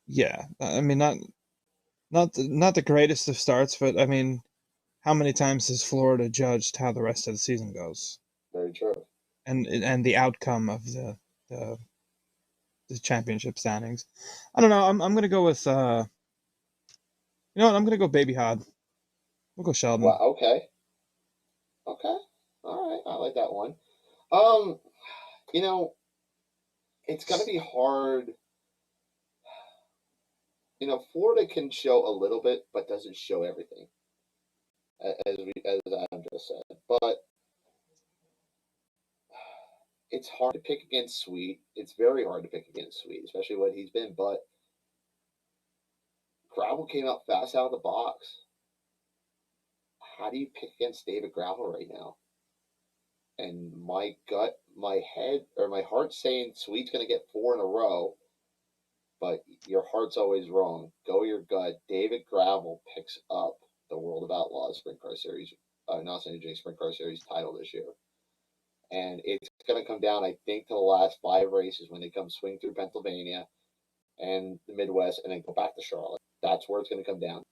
yeah, I mean, not the greatest of starts, but I mean, how many times has Florida judged how the rest of the season goes? Very true. And the outcome of the championship standings. I don't know. I'm gonna go with you know what? I'm gonna go Baby Hod. We'll go Sheldon. Wow. Okay. Okay. All right. I like that one. You know, it's gonna be hard. You know, Florida can show a little bit, but doesn't show everything, as Adam just said. But it's hard to pick against Sweet. It's very hard to pick against Sweet, especially what he's been. But Gravel came out fast out of the box. How do you pick against David Gravel right now? And my gut, my head, or my heart's saying Sweet's going to get 4 in a row, but your heart's always wrong. Go your gut. David Gravel picks up the World of Outlaws Sprint Car Series, not Sprint Car Series title this year. And it's going to come down, I think, to the last 5 races when they come swing through Pennsylvania and the Midwest and then go back to Charlotte. That's where it's going to come down.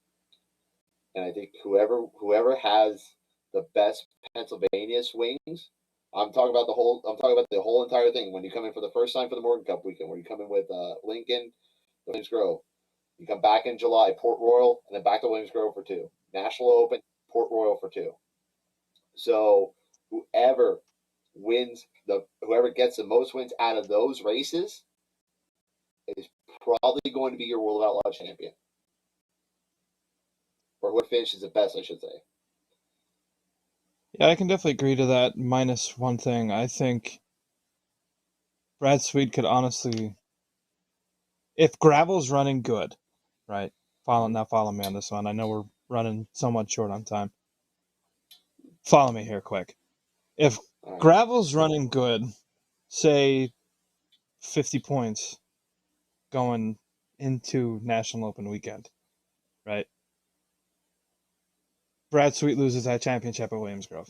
And I think whoever has the best Pennsylvania swings, I'm talking about the whole entire thing. When you come in for the first time for the Morgan Cup weekend, where you come in with Lincoln, Williams Grove, you come back in July, Port Royal, and then back to Williams Grove for 2. National Open, Port Royal for 2. So whoever gets the most wins out of those races is probably going to be your World Outlaw champion. Or whoever finishes the best, I should say. Yeah, I can definitely agree to that. Minus one thing, I think Brad Sweet could honestly, if Gravel's running good, right? Follow me on this one. I know we're running somewhat short on time. Follow me here, quick. If Gravel's running good, say 50 points going into National Open weekend, right? Brad Sweet loses that championship at Williams Grove.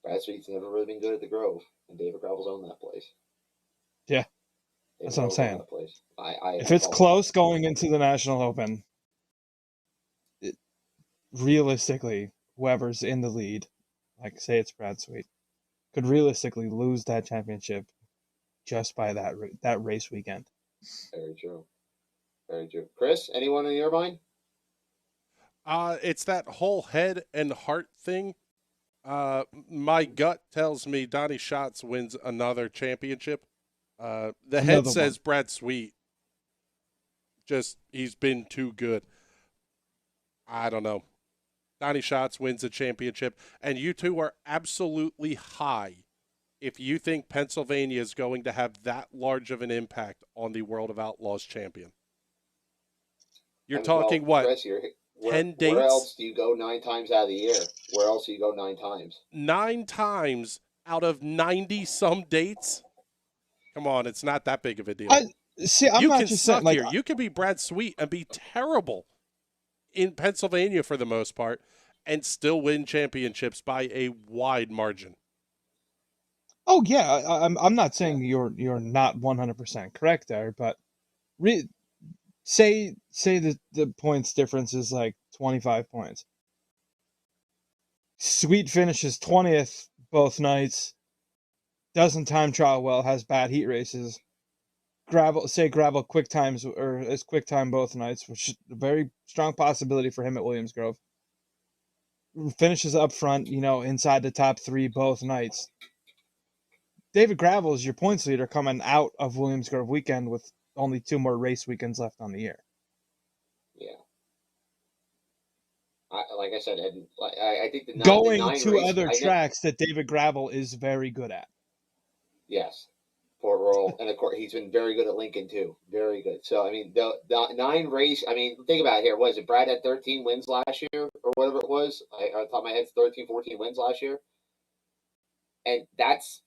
Brad Sweet's never really been good at the Grove, and David Gravel's owned that place. Yeah, that's what I'm saying. If it's close going into the National Open, realistically, whoever's in the lead, like say it's Brad Sweet, could realistically lose that championship just by that race weekend. Very true. Very true. Chris, anyone in your mind? It's that whole head and heart thing. My gut tells me Donnie Schatz wins another championship. The head says Brad Sweet. Just, he's been too good. I don't know. Donnie Schatz wins a championship, and you two are absolutely high if you think Pennsylvania is going to have that large of an impact on the World of Outlaws champion. You're talking what? Chris, 10 dates? Where else do you go 9 times out of the year? Where else do you go 9 times? 9 times out of 90-some dates? Come on, it's not that big of a deal. I'm you not can just suck saying, here. You can be Brad Sweet and be terrible in Pennsylvania for the most part and still win championships by a wide margin. Oh yeah, I'm not saying you're not 100% correct there, but say the points difference is like 25 points. Sweet finishes 20th both nights, doesn't time trial well, has bad heat races. Gravel quick times or is quick time both nights, which is a very strong possibility for him at Williams Grove. finishes up front, inside the top 3 both nights. David Gravel is your points leader coming out of Williams Grove weekend with only 2 more race weekends left on the year. Yeah. Like I said, I think the Going nine to race, other tracks that David Gravel is very good at. Yes. Port Royal, and of course he's been very good at Lincoln too. Very good. So I mean, the 9 race. I mean, think about it here. Was it Brad had 13 wins last year or whatever it was? On top of my head, 13, 14 wins last year, and that's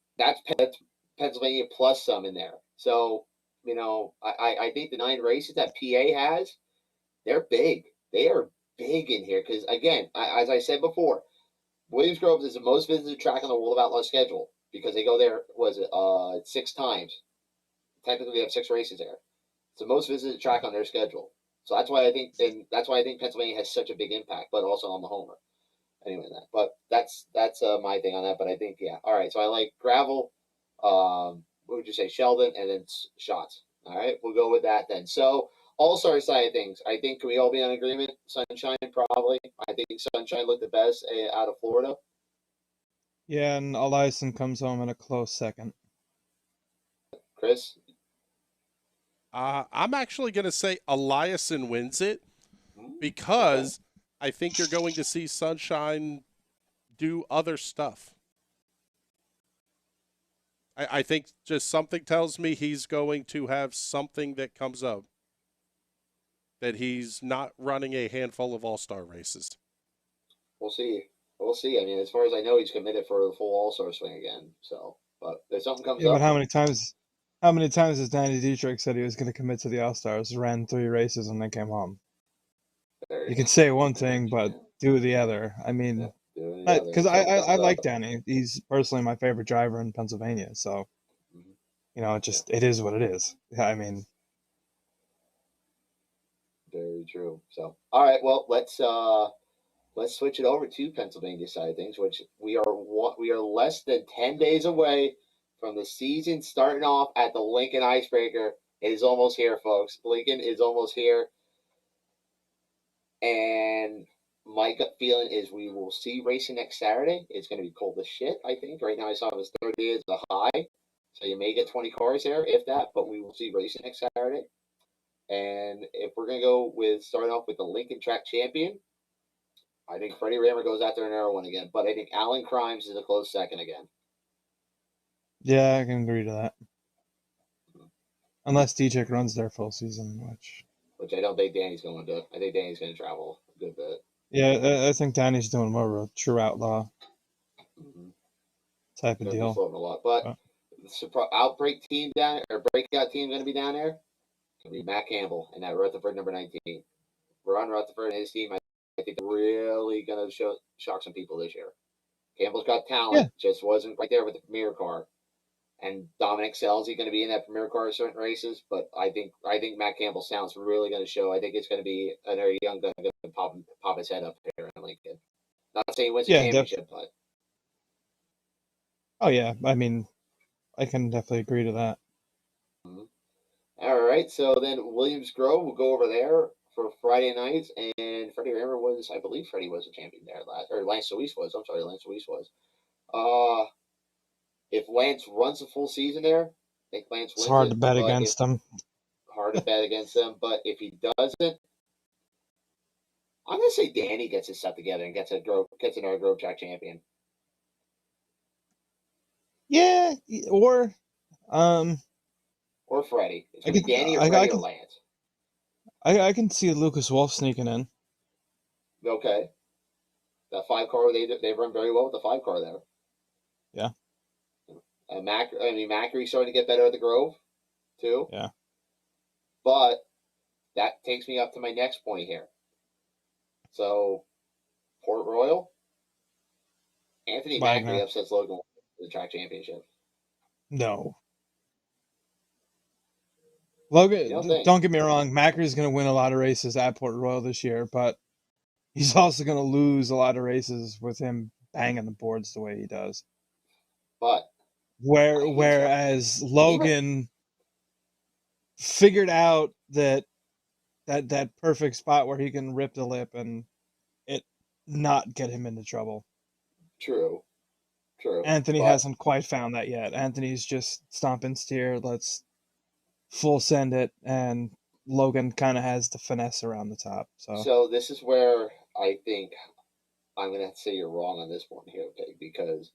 Pennsylvania plus some in there. So I think the 9 races that PA has, they're big. They are big in here because again, as I said before, Williams Grove is the most visited track on the World of Outlaws schedule. Because they go there, 6 times. Technically, they have 6 races there. It's the most visited track on their schedule. So that's why I think Pennsylvania has such a big impact, but also on the homer. Anyway, that's my thing on that. But I think all right. So I like Gravel. What would you say, Sheldon, and then Shots. All right, we'll go with that then. So All-Star side of things, I think can we all be on agreement? Sunshine probably. I think Sunshine looked the best out of Florida. Yeah, and Eliason comes home in a close second. Chris? I'm actually going to say Eliason wins it because I think you're going to see Sunshine do other stuff. I think just something tells me he's going to have something that comes up, that he's not running a handful of all-star races. We'll see. We'll see. I mean, as far as I know, he's committed for the full All-Star swing again. So, but if something comes up, but how many times has Danny Dietrich said he was going to commit to the All-Stars, ran 3 races, and then came home? You can say one thing, but do the other. I mean, because I like Danny. He's personally my favorite driver in Pennsylvania. So, it is what it is. I mean, very true. So, all right. Well, let's switch it over to Pennsylvania side of things, which we are less than 10 days away from the season starting off at the Lincoln Icebreaker. It is almost here, folks. Lincoln is almost here. And my gut feeling is we will see racing next Saturday. It's going to be cold as shit, I think. Right now I saw it was 30 is the high. So you may get 20 cars there, if that, but we will see racing next Saturday. And if we're going to go with starting off with the Lincoln Track Champion, I think Freddie Rammer goes out there and narrow one again. But I think Alan Crimes is a close second again. Yeah, I can agree to that. Unless DJ runs their full season, which I don't think Danny's going to do. I think Danny's going to travel a good bit. Yeah, I think Danny's doing more of a true outlaw type of deal. Floating a lot. But the outbreak team breakout team going to be down there? Going to be Matt Campbell and that Rutherford number 19. Ron Rutherford and his team, I think they're really going to shock some people this year. Campbell's got talent, just wasn't right there with the Premier car. And Dominic Sells, he's going to be in that Premier car at certain races, but I think Matt Campbell's sound's really going to show. I think it's going to be another young gun going to pop his head up here in Lincoln. Not saying he wins the championship, but. Oh yeah, I mean, I can definitely agree to that. All right, so then Williams Grove will go over there for Friday nights, and Freddie Rammer I believe Freddie was a champion there Lance Solis was. I'm sorry, Lance Solis was. If Lance runs a full season there, I think Lance wins. It's hard to bet against him. Hard to bet against him, but if he doesn't, I'm gonna say Danny gets his stuff together and gets another Grove Track champion. Yeah, or Freddie. It's gonna be Danny or Freddie or Lance. I can see Lucas Wolf sneaking in. Okay. That 5 car, they run very well with the 5 car there. Yeah. Mackery's starting to get better at the Grove, too. Yeah. But that takes me up to my next point here. So, Port Royal, Anthony Mackery upsets Logan for the track championship. No. Logan, don't get me wrong, Mackery's going to win a lot of races at Port Royal this year, but he's also going to lose a lot of races with him banging the boards the way he does. But whereas Logan figured out that perfect spot where he can rip the lip, and not get him into trouble. True. Anthony But hasn't quite found that yet. Anthony's just stomp and steer, let's full send it, and Logan kind of has the finesse around the top. so this is where I think I'm going to have to say you're wrong on this one here, okay? Because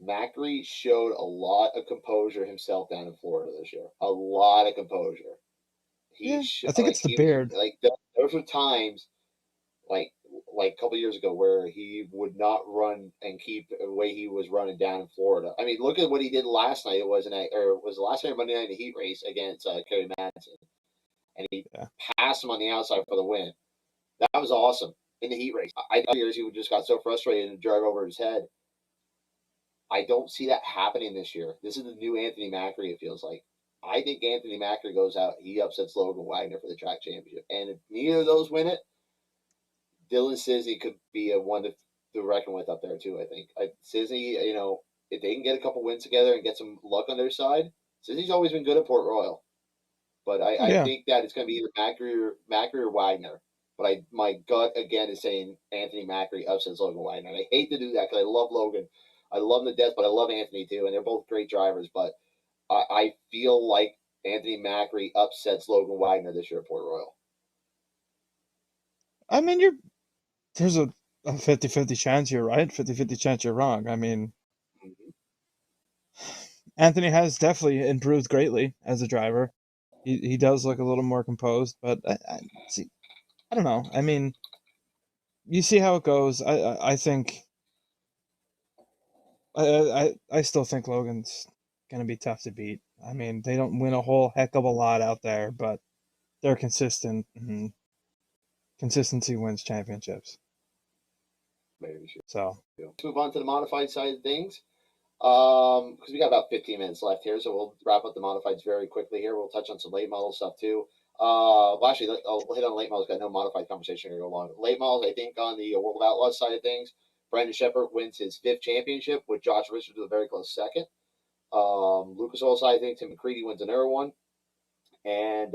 Macri showed a lot of composure himself down in Florida this year. A lot of composure. Yeah, I think it's the beard. Those were times like a couple years ago where he would not run and keep the way he was running down in Florida. I mean, look at what he did last night. It was the last night of Monday night in the heat race against Kerry Madsen, and he passed him on the outside for the win. That was awesome in the heat race. I thought years he just got so frustrated and drove over his head. I don't see that happening this year. This is the new Anthony Macri. It feels like. I think Anthony Macri goes out. He upsets Logan Wagner for the track championship, and if neither of those win it, Dylan Sizzy could be a one to reckon with up there too. I think Sizzy, if they can get a couple wins together and get some luck on their side, Sizzy's always been good at Port Royal. But I think that it's going to be either Macri or Wagner. But my gut again is saying Anthony Macri upsets Logan Wagner. And I hate to do that because I love Logan, I love him to death, but I love Anthony too, and they're both great drivers. But I feel like Anthony Macri upsets Logan Wagner this year at Port Royal. I mean, there's a 50-50 chance you're right, 50-50 chance you're wrong. I mean, Anthony has definitely improved greatly as a driver. He does look a little more composed, but I don't know. I mean, you see how it goes. I think I still think Logan's gonna be tough to beat. I mean, they don't win a whole heck of a lot out there, but they're consistent. And consistency wins championships. Maybe sure. So let's move on to the modified side of things. Because we got about 15 minutes left here, so we'll wrap up the modifieds very quickly here. We'll touch on some late model stuff too. Actually, I'll hit on late models. Got no modified conversation here to go along. Late models, I think, on the World of Outlaws side of things, Brandon Shepard wins his 5th championship with Josh Richards with a very close second. Lucas Oil side, I think Tim McCready wins another one. And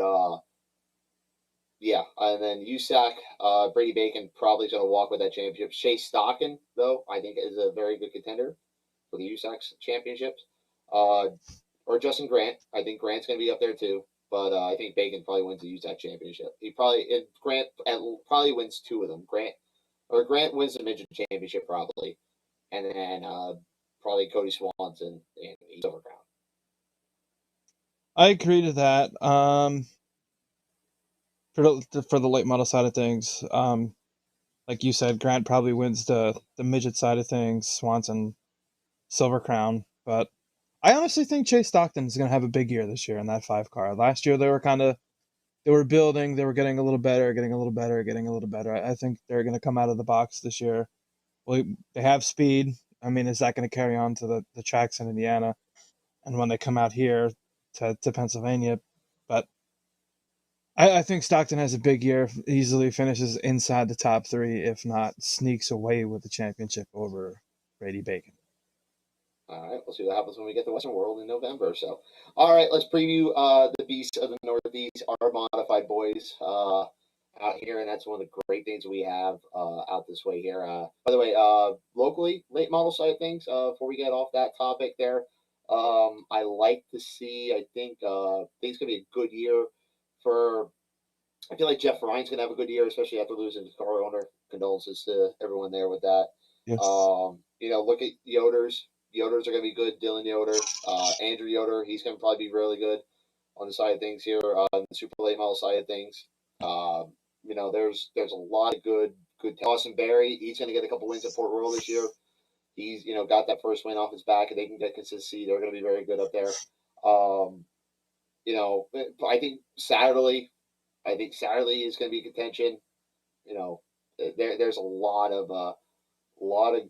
and then USAC, Brady Bacon probably is going to walk with that championship. Chase Stockton, though, I think is a very good contender for the USAC championships. Or Justin Grant. I think Grant's going to be up there too. But I think Bacon probably wins the USAC championship. Grant probably wins 2 of them. Grant wins the midget championship probably. And then probably Cody Swanson and Silver Crown. I agree to that. For the late model side of things, like you said, Grant probably wins the midget side of things, Swanson, Silver Crown. But I honestly think Chase Stockton is going to have a big year this year in that 5 car. Last year they were building, they were getting a little better. I think they're going to come out of the box this year. Well, they have speed. I mean, is that going to carry on to the tracks in Indiana? And when they come out here to Pennsylvania, but I think Stockton has a big year, easily finishes inside the top 3, if not sneaks away with the championship over Brady Bacon. All right, we'll see what happens when we get to Western World in November. So, all right, let's preview the beasts of the Northeast, our modified boys out here, and that's one of the great things we have out this way here. By the way, locally, late model side of things, before we get off that topic there, I like to see, I think it's going to be a good year I feel like Jeff Ryan's going to have a good year, especially after losing his car owner. Condolences to everyone there with that. Yes. Look at Yoders. Yoders are going to be good. Dylan Yoder, Andrew Yoder, he's going to probably be really good on the side of things here, on the super late model side of things. There's a lot of good. Austin Berry, he's going to get a couple wins at Port Royal this year. He's got that first win off his back, and they can get consistency. They're going to be very good up there. I think Saturday is going to be contention. There's a lot of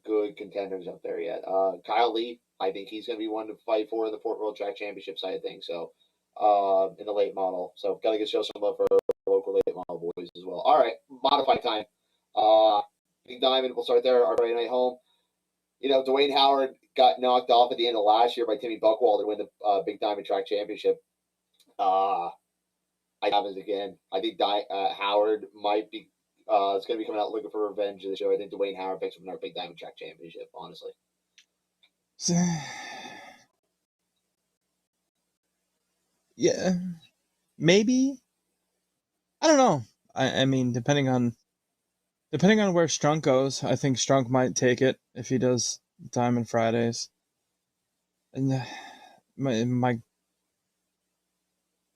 good contenders up there yet. Kyle Lee, I think he's going to be one to fight for the Port Royal Track Championship side of things. So, in the late model, so got to show some love for local late model boys as well. All right, modified time. Big Diamond, we'll start there. Our Friday night home. Dwayne Howard got knocked off at the end of last year by Timmy Buckwalter to win the Big Diamond Track Championship. I happens again. I think Howard might be It's going to be coming out looking for revenge this year. I think Dwayne Howard picks up another Big Diamond Track Championship, honestly. Yeah, maybe. I don't know. I mean, depending on where Strunk goes, I think Strunk might take it if he does Diamond Fridays. And my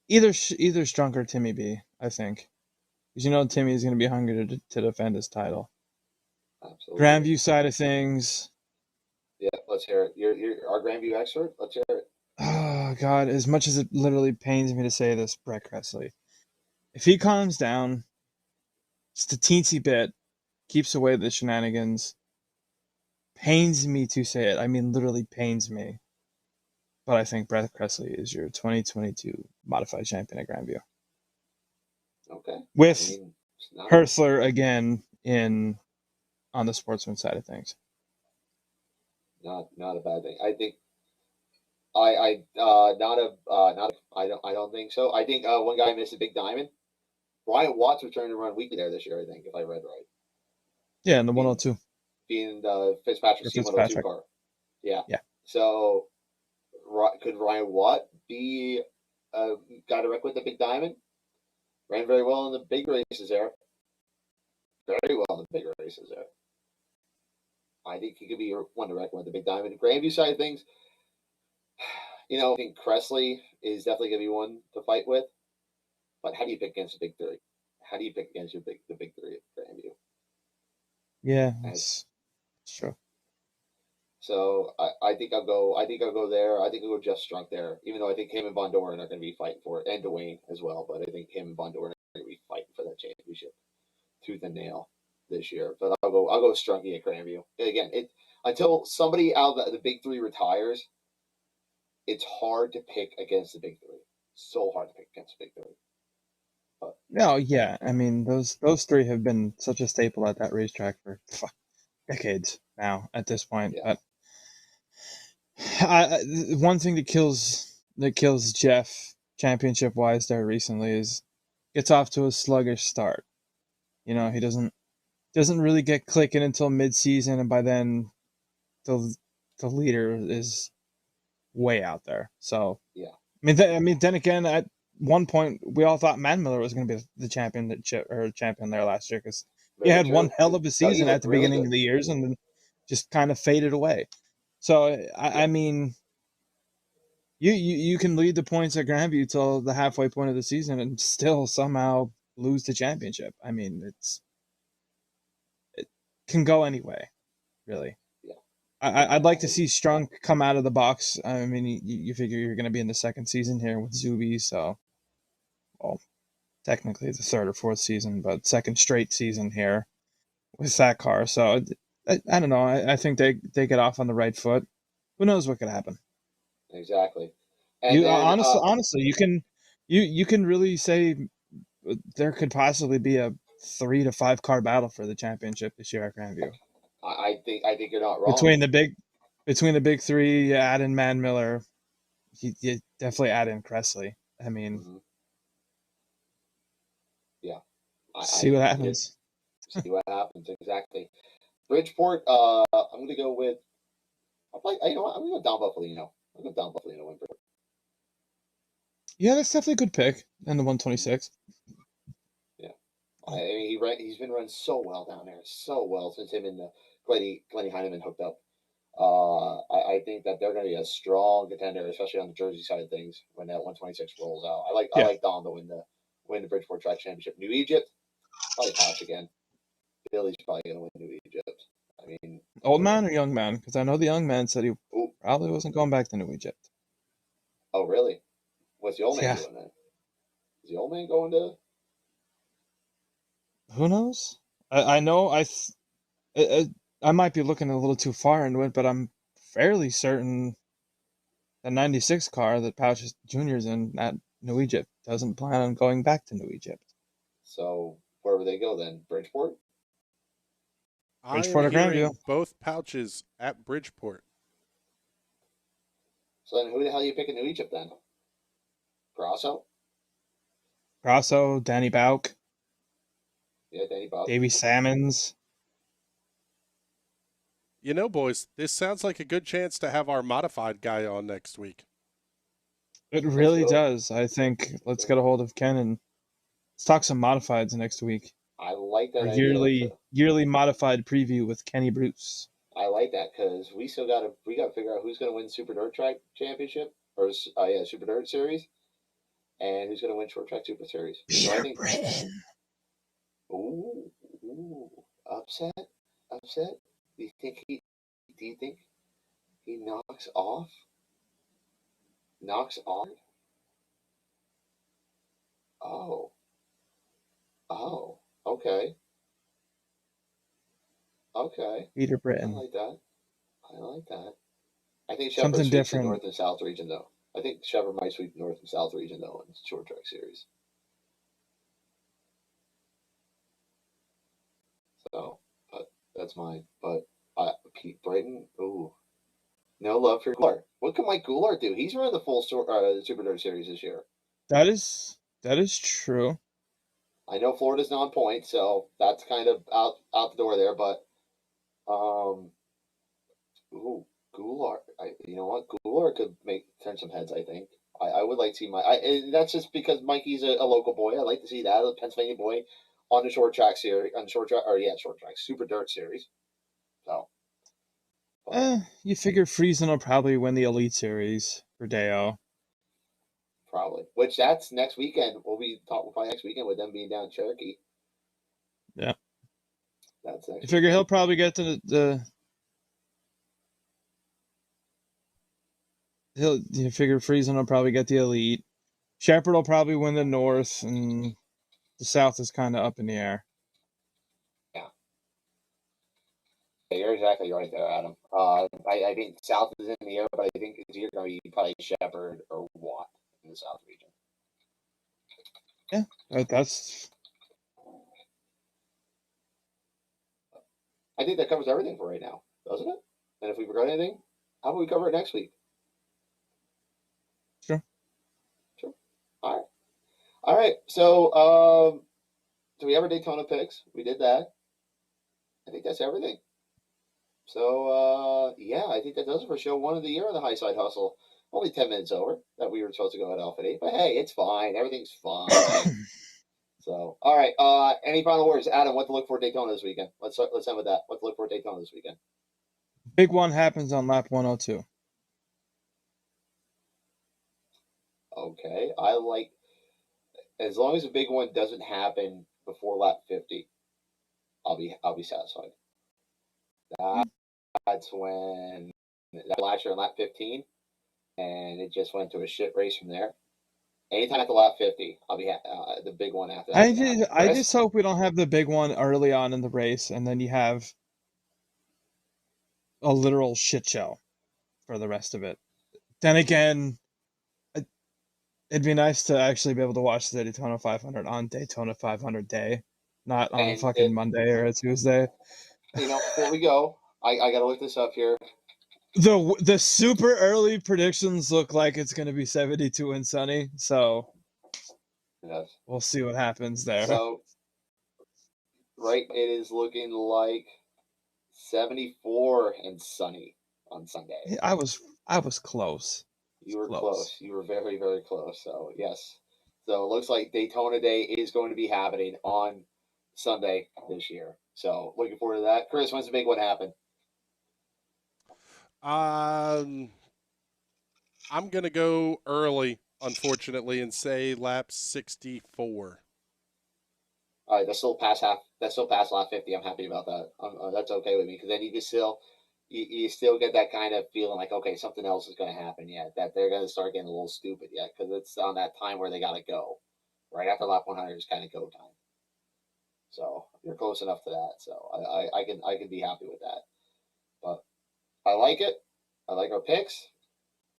either Strunk or Timmy B, I think, because Timmy is going to be hungry to defend his title. Absolutely. Grandview side of things. Yeah, let's hear it. You're our Grandview expert. Let's hear it. Oh God! As much as it literally pains me to say this, Brett Kresley, if he calms down just a teensy bit, keeps away the shenanigans, pains me to say it. I mean, literally pains me. But I think Brett Kresley is your 2022 modified champion at Grandview. Okay. With Not Hertzler again on the sportsman side of things. not a bad thing. I think I don't think so. I think one guy missed a Big Diamond. Brian Watts returned to run weekly there this year, I think, if I read right. Yeah, in the 102. Being the Fitzpatrick C102 car. Yeah. Yeah. So could Ryan Watt be a guy to reckon with the Big Diamond? Ran very well in the big races there. Very well in the big races there. I think he could be one to reckon with the Big Diamond. Grandview side of things, I think Kresley is definitely going to be one to fight with. But how do you pick against the Big Three? How do you pick against the Big Three at Grandview? Yeah, that's true. So I think I'll go. I think I'll go there. I think I'll go Jeff Strunk there. Even though I think him and Von Doren are going to be fighting for it, and Dwayne as well. But I think him and Von Doren are going to be fighting for that championship, tooth and nail, this year. But I'll go Strunky at Grandview. Again, until somebody out of the Big Three retires, it's hard to pick against the Big Three. So hard to pick against the Big Three. No, yeah. I mean, those three have been such a staple at that racetrack for decades now. At this point, Yeah. but one thing that kills Jeff championship wise there recently is gets off to a sluggish start. He doesn't really get clicking until mid season, and by then, the leader is way out there. So yeah. Then again, at one point we all thought Matt Miller was going to be the champion there last year because he had one hell of a season at the beginning of the years and then just kind of faded away. So I mean, you can lead the points at Grandview till the halfway point of the season and still somehow lose the championship. I mean, it can go any way, really. I'd like to see Strunk come out of the box. I mean, you figure you're going to be in the second season here with Zuby, so, well, technically the third or fourth season, but second straight season here with that car. So I don't know. I think they get off on the right foot. Who knows what could happen? Exactly. And honestly, you can really say there could possibly be a 3 to 5 car battle for the championship this year at Grandview. I think you're not wrong. Between the big three, you add in Man Miller, you definitely add in Kresley. I mean, yeah. See what happens. See what happens, exactly. Bridgeport, I'm going to go with, I'm going to go Don Buffalino. I'm going to go Don Buffalino win Bridgeport. Yeah, that's definitely a good pick in the 126. Yeah. I mean, he's been running so well down there, so well since him and Glenny Heineman hooked up. I think that they're going to be a strong contender, especially on the Jersey side of things when that 126 rolls out. I like Don to win the Bridgeport Track Championship. New Egypt, probably Posh again. Billy's probably going to win New Egypt. I mean, old man or young man? Because I know the young man said he probably wasn't going back to New Egypt. Oh, really? What's the old man doing then? Is the old man going to? Who knows? I know I might be looking a little too far into it, but I'm fairly certain the 96 car that Pouch Jr.'s in at New Egypt doesn't plan on going back to New Egypt. So where would they go then? Bridgeport? Bridgeport or Grandview? Both Pouches at Bridgeport. So then who the hell are you picking New Egypt then? Grasso, Danny Bauk. Yeah, Danny Bob. Davy Salmons. You know, boys, this sounds like a good chance to have our modified guy on next week. It really do it. does. I think let's get a hold of Ken and let's talk some modifieds next week. I like that Our idea. yearly modified preview with Kenny Bruce. I like that because we got to figure out who's going to win Super Dirt Track Championship or Super Dirt Series, and who's going to win Short Track Super Series. So I think. Ooh, upset. Do you think he knocks off? Oh, okay. Peter I Britton. like that. I think Shepard Something sweeps the different. North and South region, though. I think Shepard might sweep the North and South region, though, in Short Track Series. So, but that's mine. But Pete Brayton, ooh, no love for Goulart. What can Mike Goulart do? He's running the full Super Dirt Series this year. That is true. I know Florida's non-point, so that's kind of out the door there. But, Goulart. You know what? Goulart could turn some heads. I think. I would like to see and that's just because Mikey's a local boy. I'd like to see that, a Pennsylvania boy, on the short track series, short track Super Dirt Series. So. You figure Friesen will probably win the Elite Series for Deo. Probably. Which that's next weekend. We'll probably next weekend with them being down in Cherokee. Yeah. That's next. You figure he'll probably get to you figure Friesen will probably get the Elite. Shepard will probably win the North, and the South is kind of up in the air. Yeah, you're exactly right there, Adam. I think South is in the air, but I think it's either going to be probably Shepard or Watt in the South region. Yeah, that's. I think that covers everything for right now, doesn't it? And if we forgot anything, how about we cover it next week? Sure. All right. So, do we have our Daytona picks? We did that. I think that's everything. So, yeah, I think that does it for show 1 of the year on the Highside Hustle. Only 10 minutes over that we were supposed to go at Alpha 8, but hey, it's fine. Everything's fine. So, all right. Any final words, Adam? What to look for Daytona this weekend? Let's end with that. What to look for Daytona this weekend? Big one happens on lap 102. Okay, I like as long as the big one doesn't happen before lap 50. I'll be satisfied. That's when that last year on lap 15, and it just went to a shit race from there. Anytime after lap 50, I'll be the big one after that. I just hope we don't have the big one early on in the race, and then you have a literal shit show for the rest of it. Then again, it'd be nice to actually be able to watch the Daytona 500 on Daytona 500 day, not on a fucking Monday or a Tuesday. Before we go, I gotta look this up here. The super early predictions look like it's going to be 72 and sunny, so yes. We'll see what happens there. So, right, it is looking like 74 and sunny on Sunday. I was close. You were close. You were very, very close. So, yes. So, it looks like Daytona Day is going to be happening on Sunday this year. So, looking forward to that. Chris, when's the big one happen? I'm going to go early, unfortunately, and say lap 64. All right, that's still past lap 50. I'm happy about that. That's okay with me because then you can still you still get that kind of feeling like, okay, something else is going to happen yet, that they're going to start getting a little stupid yet because it's on that time where they got to go. Right after lap 100 is kind of go time. So you're close enough to that. So I can be happy with that. But I like it. I like our picks.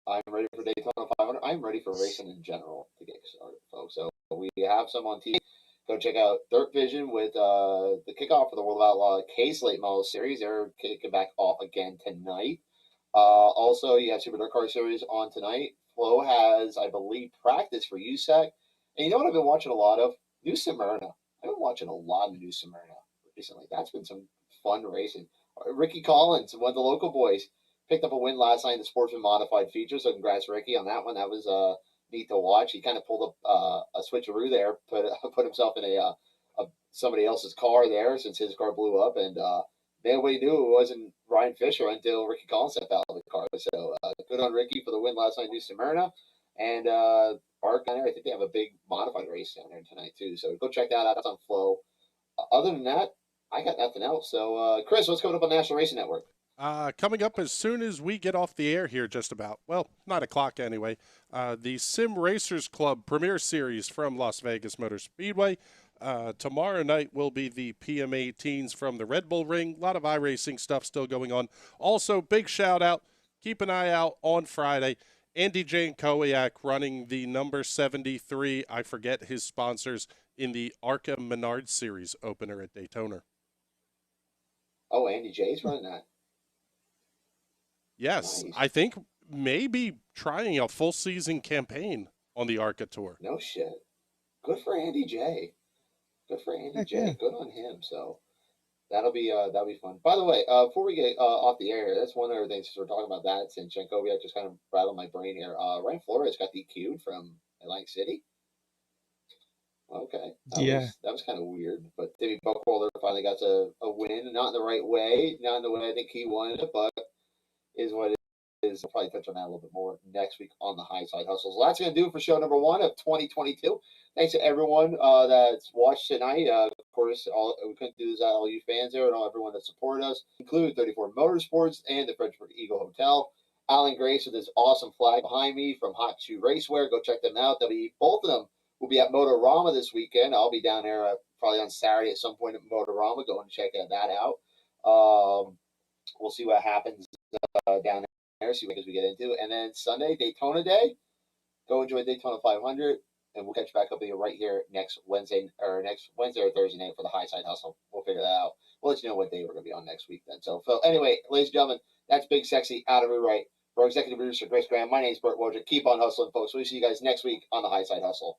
I'm ready for Daytona 500. I'm ready for racing in general to get started, folks. So we have some on TV. Go check out Dirt Vision with the kickoff for the World of Outlaw Case Late Model Series. They're kicking back off again tonight. Also, you have Super Dirt Car Series on tonight. Flo has, I believe, practice for USAC. And you know what I've been watching a lot of? New Smyrna. I've been watching a lot of New Smyrna recently. That's been some fun racing. Ricky Collins, one of the local boys, picked up a win last night in the Sportsman Modified feature. So congrats, Ricky, on that one. That was neat to watch. He kind of pulled up a switcheroo there, put himself in a somebody else's car there since his car blew up, and nobody knew it wasn't Ryan Fisher until Ricky Collins stepped out of the car. So good on Ricky for the win last night in New Smyrna. And Arc down there, I think they have a big modified race down there tonight too. So go check that out. That's on Flow. Other than that, I got nothing else. So Chris, what's coming up on National Racing Network? Coming up as soon as we get off the air here, just about, well, 9 o'clock anyway, the Sim Racers Club Premier Series from Las Vegas Motor Speedway. Tomorrow night will be the PM18s from the Red Bull Ring. A lot of iRacing stuff still going on. Also, big shout out, keep an eye out on Friday. Andy Jankowiak running the number 73, I forget his sponsors, in the ARCA Menard Series opener at Daytona. Oh, Andy J's running that. Yes, nice. I think maybe trying a full season campaign on the ARCA Tour. No shit. Good for Andy J. Good for Andy J. Yeah. Good on him. So that'll be fun. By the way, before we get off the air, that's one of the things we're talking about. That since Jankowiak just kind of rattled my brain here. Ryan Flores got DQ'd from Atlantic City. Okay. That was kind of weird. But Timmy Buckholder finally got a win, not in the right way, not in the way I think he wanted it, but is what it is. We'll probably touch on that a little bit more next week on the Highside Hustle. So that's going to do it for show number 1 of 2022. Thanks to everyone that's watched tonight. Of course, we couldn't do this without all you fans there and all everyone that supported us, including 34 Motorsports and the Fredericksburg Eagle Hotel. Alan Grace with his awesome flag behind me from Hot Shoe Racewear. Go check them out. Both of them will be at Motorama this weekend. I'll be down there probably on Saturday at some point at Motorama. Go and check that out. We'll see what happens down there, see what we get into. And then Sunday, Daytona Day. Go enjoy Daytona 500, and we'll catch back up with you right here next Wednesday or Thursday night for the Highside Hustle. We'll figure that out. We'll let you know what day we're going to be on next week then. So anyway, ladies and gentlemen, that's Big Sexy out of Rubright. For our executive producer, Chris Graham, my name's Bert Wojcik. Keep on hustling, folks. We'll see you guys next week on the Highside Hustle.